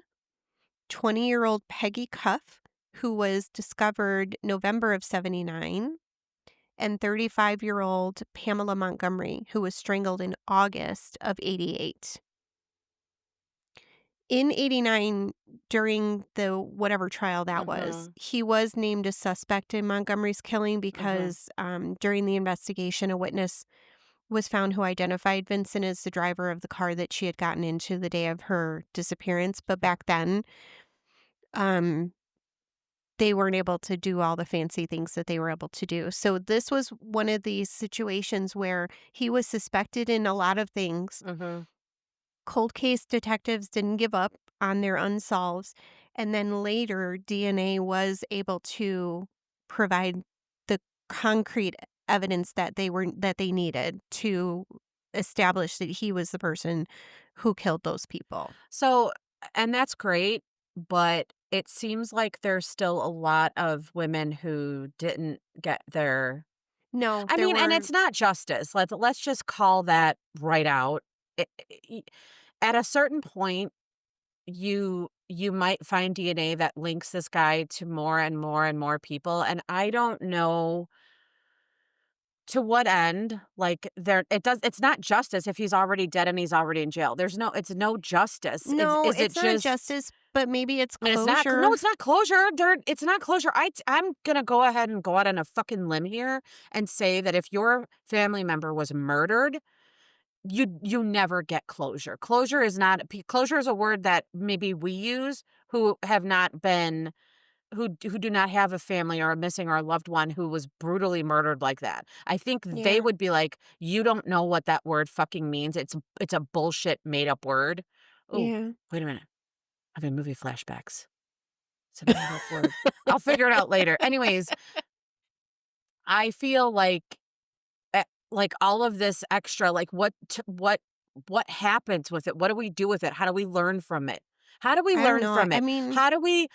20-year-old Peggy Cuff, who was discovered November of 79, and 35-year-old Pamela Montgomery, who was strangled in August of 88. In 89, during the whatever trial that was, Mhm. he was named a suspect in Montgomery's killing Mhm. because during the investigation, a witness was found who identified Vincent as the driver of the car that she had gotten into the day of her disappearance. But back then, um, they weren't able to do all the fancy things that they were able to do. So this was one of these situations where he was suspected in a lot of things. Mhm. Cold case detectives didn't give up on their unsolves, and then later DNA was able to provide the concrete evidence that they needed to establish that he was the person who killed those people. So, and that's great, but it seems like there's still a lot of women who didn't get their No, I there mean, and were it's not justice. Let's just call that right out. At a certain point, you might find DNA that links this guy to more and more and more people, and I don't know to what end. Like it's not justice if he's already dead and he's already in jail. It's no justice. no, Is it it's not just justice, but maybe it's and it's not no, closure. it's not closure. It's not closure. I'm gonna go ahead and go out on a fucking limb here and say that if your family member was murdered, you never get closure. Closure is a word that maybe we use who have not been who do not have a family or a missing or a loved one who was brutally murdered like that. I think they Yeah. would be like, "You don't know what that word fucking means. It's a bullshit made up word." Oh, Yeah. wait a minute. I'm having movie flashbacks. It's a made up word. I'll figure it out later. Anyways, I feel like all of this extra, like what happens with it? What do we do with it? How do we learn from it? How do we I don't learn know. from I it? mean, How do we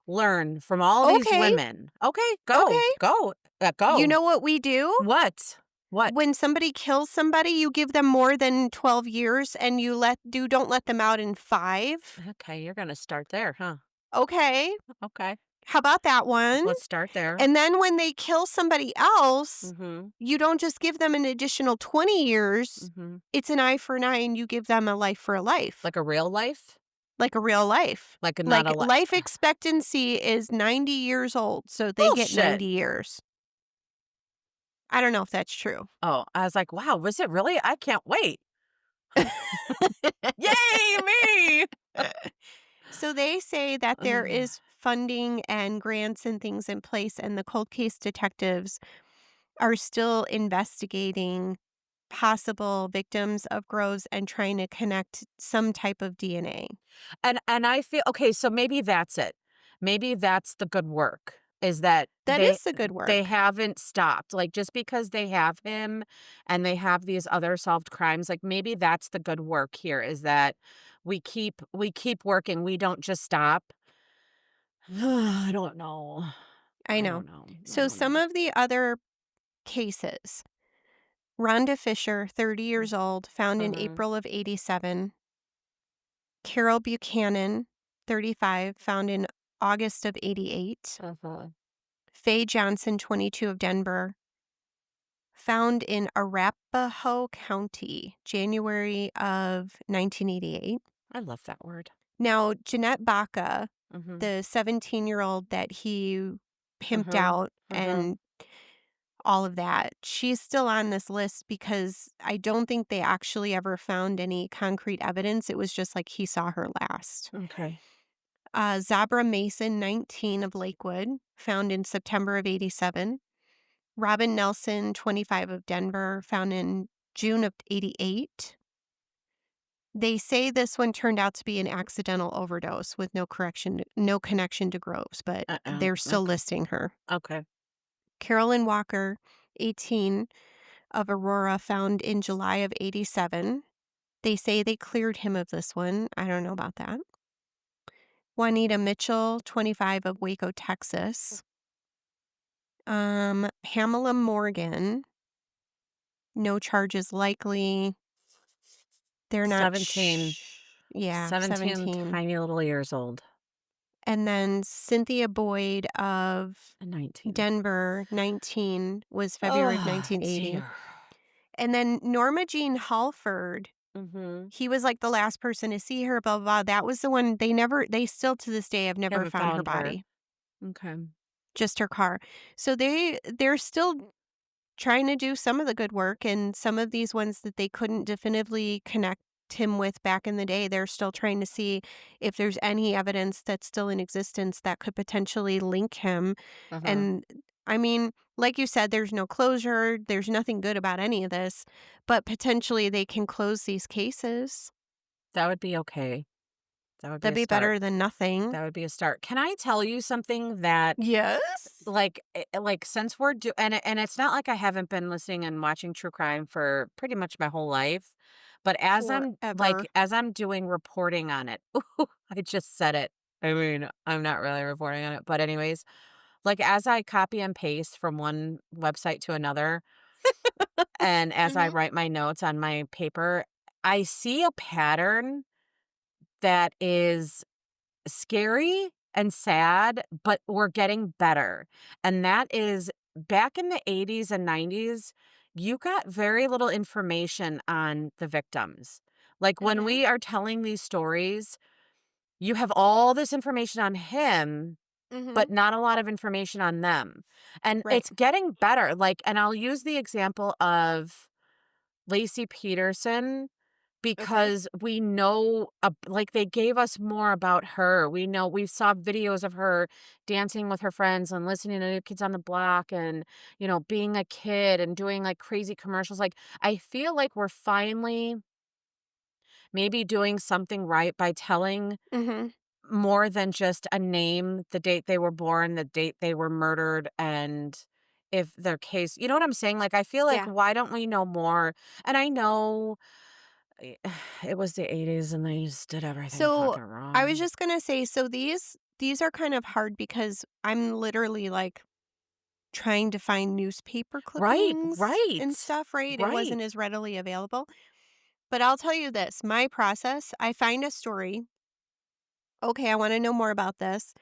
learn from all these okay. women? Okay, Okay. go. You Go. know what we do? What? What? When somebody kills somebody, you give them more than 12 years and you don't let them out in 5. Okay, you're gonna start there, huh? Okay, Okay. how about that one? Let's start there. And then when they kill somebody else, Mhm. you don't just give them an additional 20 years. Mhm. It's an eye for an eye, and you give them a life for a life, Like a real life? like a real life. Like a not Like, a li life expectancy is 90 years old, so they get Bullshit. 90 years. I don't know if that's true. Oh, I was like, "Wow, was it really? I can't wait." Yay, me! So they say that there Ugh. is funding and grants and things in place, and the cold case detectives are still investigating possible victims of Groves and trying to connect some type of DNA. And I feel okay, so maybe that's it. Maybe that's the good work, is that That is the good they work. haven't stopped. Like, just because they have him and they have these other solved crimes, like, maybe that's the good work here, is that we keep working, we don't just stop. I don't know. I I know. don't know. I So don't some know. of the other cases, Rhonda Fisher, 30 years old, found in Mhm. April of 87. Carol Buchanan, 35, found in August of 88. Uh-huh. Faye Johnson, 22, of Denver, found in Arapahoe County, January of 1988. I love that word. Now, Jeanette Baca, Mhm. the 17-year-old that he pimped Uh-huh. out Uh-huh. and all of that, she's still on this list because I don't think they actually ever found any concrete evidence. It was just like he saw her last. Okay. Zabra Mason, 19, of Lakewood, found in September of 87. Robin Nelson, 25, of Denver, found in June of 88. They say this one turned out to be an accidental overdose with no connection to Groves, but Uh-uh. they're still Okay. listing her. Okay. Carolyn Walker, 18, of Aurora, found in July of 87. They say they cleared him of this one. I don't know about that. Juanita Mitchell, 25, of Waco, Texas. Pamela Morgan, no charges likely. They're not 17. yeah, 17 17. tiny little years old. And then Cynthia Boyd of And 19. Denver, 19, was February of Oh, 1980. dear. And then Norma Jean Halford, Mhm. he was like the last person to see her, blah, blah, blah. That was the one they still to this day have never Haven't found her found her. body, Okay. just her car. So they're still trying to do some of the good work, and some of these ones that they couldn't definitively connect him with back in the day, they're still trying to see if there's any evidence that's still in existence that could potentially link him. Uh-huh. And I mean, like you said, there's no closure, there's nothing good about any of this, but potentially they can close these cases. That would be okay. That would be That'd a be start. better than nothing. That would be a start. Can I tell you something that, Yes. like, since we're and it's not like I haven't been listening and watching true crime for pretty much my whole life, but Forever. as I'm doing reporting on it, ooh, I just said it. I mean, I'm not really reporting on it, but anyways, like, as I copy and paste from one website to another, and as I Mhm. write my notes on my paper, I see a pattern that is scary and sad, but we're getting better. And that is, back in the 80s and 90s, you got very little information on the victims. Like, when Mhm. we are telling these stories, you have all this information on him, Mhm. but not a lot of information on them. And Right. it's getting better. Like, and I'll use the example of Lacey Peterson, Okay. because we know, like, they gave us more about her. We saw videos of her dancing with her friends and listening to New Kids on the Block, and, being a kid and doing, like, crazy commercials. Like, I feel like we're finally maybe doing something right by telling Mhm. more than just a name, the date they were born, the date they were murdered, and if their case, you know what I'm saying? Like, I feel like, Yeah. why don't we know more? And I know, Eh, it was the '80s and they just did everything So fucking I was wrong. just gonna say, so these are kind of hard because I'm literally like trying to find newspaper Right, clippings and right, stuff, right? It right. wasn't as readily available. But I'll tell you this, my process, I find a story. Okay, I want to know more about this.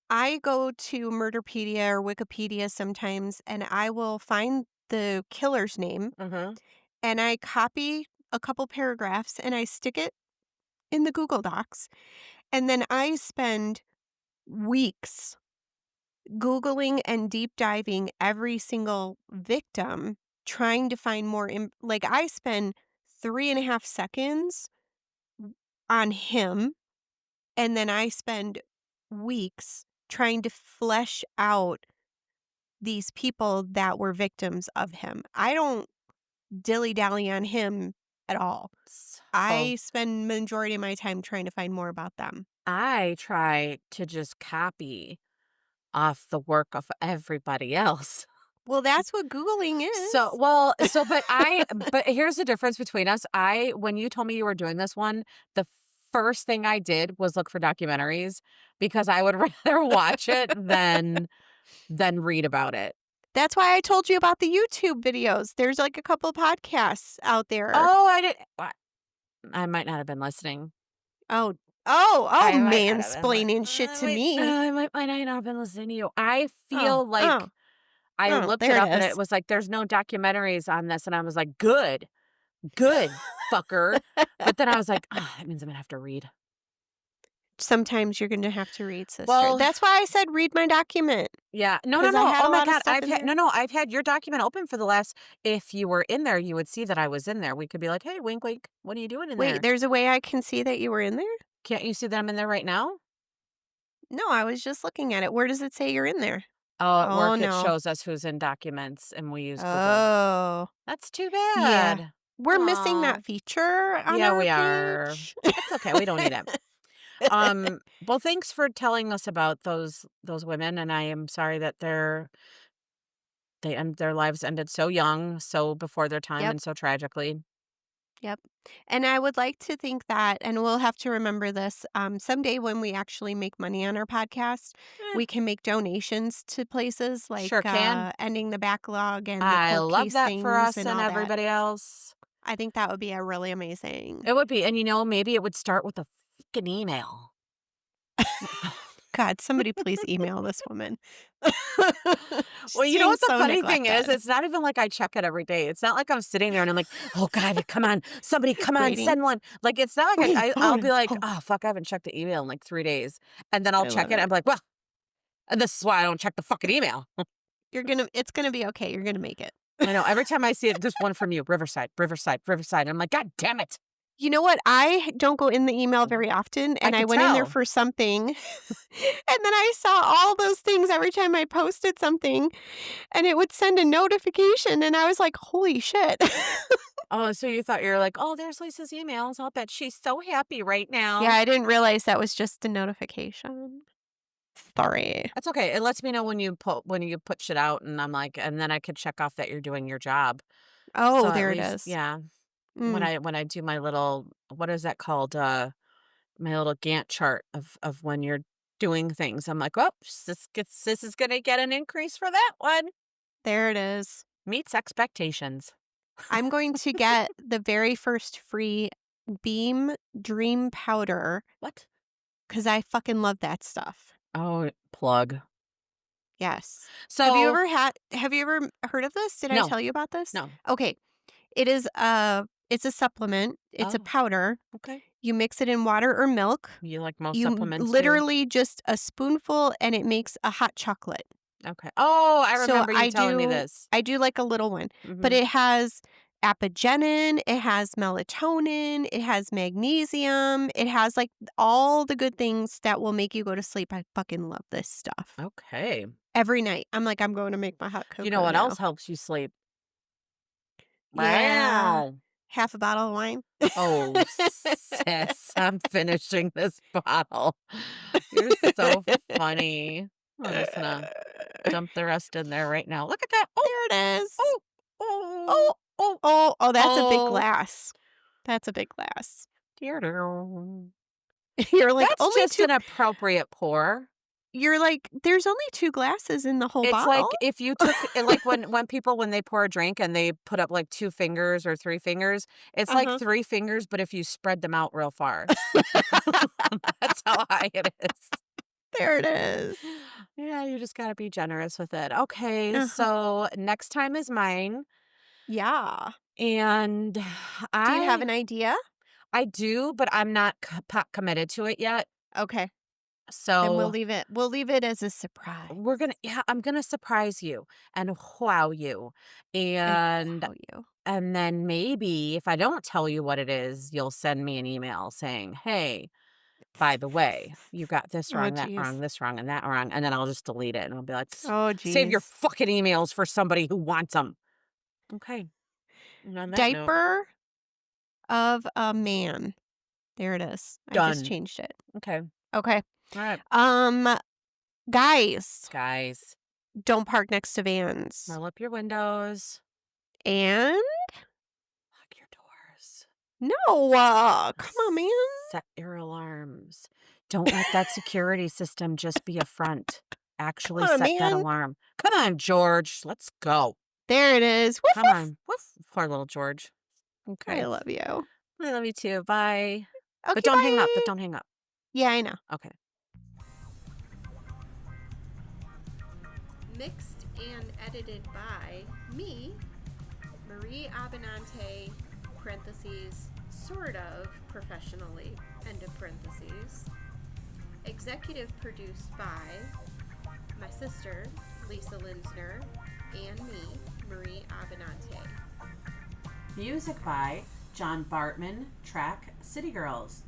I go to Murderpedia or Wikipedia sometimes and I will find the killer's name Mhm. and I copy a couple paragraphs and I stick it in the Google Docs. And then I spend weeks Googling and deep diving every single victim, trying to find more. Like, I spend 3.5 seconds on him, and then I spend weeks trying to flesh out these people that were victims of him. I don't dilly dally on him at all. So I spend majority of my time trying to find more about them. I try to just copy off the work of everybody else. Well, that's what Googling So, is. well, so but here's the difference between us. When you told me you were doing this one, the first thing I did was look for documentaries because I would rather watch it than read about it. That's why I told you about the YouTube videos. There's, like, a couple podcasts out there. Oh, I might not have been listening. Oh. Oh, I might not have been mansplaining shit to me. I might not have been listening to you. I Oh, feel like oh, I oh, looked it there it up and it is. was like, there's no documentaries on this. And I was like, good, good, fucker. But then I was like, oh, that means I'm gonna have to read. Sometimes you're gonna have to read, sister. Well, That's why I said read my document yeah. No, no, because I no. had Oh a my lot of God. stuff in there. I've had your document open for the last, if you were in there, you would see that I was in there. We could be like, hey, wink, wink. What are you doing in Wait, there? there's a way I can see that you were in there? Can't you see that I'm in there right now? No, I was just looking at it. Where does it say you're in there? Oh, at Oh, work, it no. shows us who's in documents and we use Google. Oh. That's too Yeah. bad. We're missing Aw. that feature on Yeah, our we are. page. It's okay. We don't need it. Well, thanks for telling us about those women, and I am sorry that their lives ended so young, so before their time, Yep. and so tragically. Yep. And I would like to think that, and we'll have to remember this, someday when we actually make money on our podcast, Eh, we can make donations to places like sure can. Ending the Backlog and the I cold love case that for things us and and all that. everybody else. I think that would be a really amazing. It would be, and maybe it would start with a fucking email. God, somebody please email this woman. Well, She you know what seems the so funny thing is? neglected. It's not even like I check it every day. It's not like I'm sitting there and I'm like, "Oh god, come on. Somebody come on, Waiting. send one." Like, it's not like Wait, I'll hold be on. like, Oh, "Oh, fuck, I haven't checked the email in like 3 days." And then I'll I check love it. it. I'm like, "Well, and this is why I don't check the fucking email." It's gonna be okay. You're gonna make it. I know. Every time I see it, there's one from you, Riverside, Riverside, Riverside. I'm like, "God damn it." You know what? Don't go in the email very often, I and I could went in there tell. for something, and then I saw all those things every time I posted something, and it would send a notification, and I was like, "Holy shit." Oh, so you thought you were like, "Oh, there's Lisa's emails. I'll bet she's so happy right Yeah, now." I didn't realize that was just a notification. Sorry. That's okay. It lets me know when you put shit out, and I'm like, and then I could check off that you're doing your job. So Oh, at there it least, is. yeah, Mm, when I do my little, what is that called? My little Gantt chart of when you're doing things. I'm like, oh, this is gonna get an increase for that one. there it is. Meets expectations. I'm going to get the very first free Beam Dream Powder What? because I fucking love that stuff. Oh, plug. Yes. So Have you ever heard of this? Did I no, tell you about this? no. Okay. It's a supplement. It's a Oh, powder. okay. You mix it in water or milk. You like most You supplements do. literally just a spoonful and it makes a hot chocolate. Okay. Oh, I So remember you telling me this. I do like a little one, but Hmm. it has apigenin, it has melatonin, it has magnesium, it has like all the good things that will make you go to sleep. I fucking love this stuff. Okay. Every night. I'm like, I'm going to make my hot You know cocoa what else now. helps you sleep? Yeah. Wow. Half a bottle of wine. Oh, sis, I'm finishing this bottle. You're so funny. I'm just gonna dump the rest in there right now. Look at that. Oh, There it is. oh, oh, Oh, oh, that's a big oh. glass. That's a big glass. Dear. You're like, That's only just 2. an appropriate pour. you're like, "There's only 2 glasses in the whole It's bottle." like if you took like when people when they pour a drink and they put up like 2 fingers or 3 fingers, it's like Uh-huh. 3 fingers, but if you spread them out real far. That's how high it is. There it is. Yeah, you just gotta be generous with it. Okay, Uh-huh. so next time is mine, Yeah. and Do you have I an idea? I do, but I'm not committed to it yet. Okay. Then So we'll leave it as a surprise I'm gonna surprise you and wow you, and and wow you. and then maybe if I don't tell you what it is, you'll send me an email saying, "Hey, by the way, you got this Oh, wrong, that jeez. wrong, this wrong, and that wrong," and then I'll just delete it, and I'll be like, Oh, Save your jeez. fucking emails for somebody who wants them." Okay, and on that note, Diaper of a man. There it is. I just done. changed it. Okay, Okay. alright. Um, guys, Guys, don't park next to vans. roll up your windows, And lock your doors. no, come on, man. Set your alarms. Don't let that security system just be a front. Actually Come on, set that man. alarm. Come on, George. Let's go. There it is. Woof, Come woof. on. Woof. Poor little George. I Okay. love you. I love you too. Bye. But Okay, don't hang up. But bye. don't hang up. Yeah, I know. Okay. Mixed and edited by me, Marie Abenante, parentheses, sort of professionally, end of parentheses. Executive produced by my sister, Lisa Linsner, and me, Marie Abenante. Music by John Bartman, track City Girls.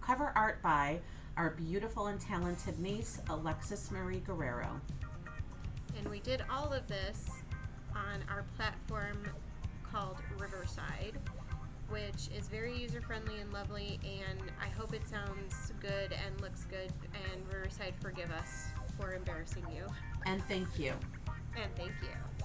Cover art by our beautiful and talented niece, Alexis Marie Guerrero. And we did all of this on our platform called Riverside, which is very user-friendly and lovely, and I hope it sounds good and looks good, and Riverside, forgive us for embarrassing you. And thank you. And thank you.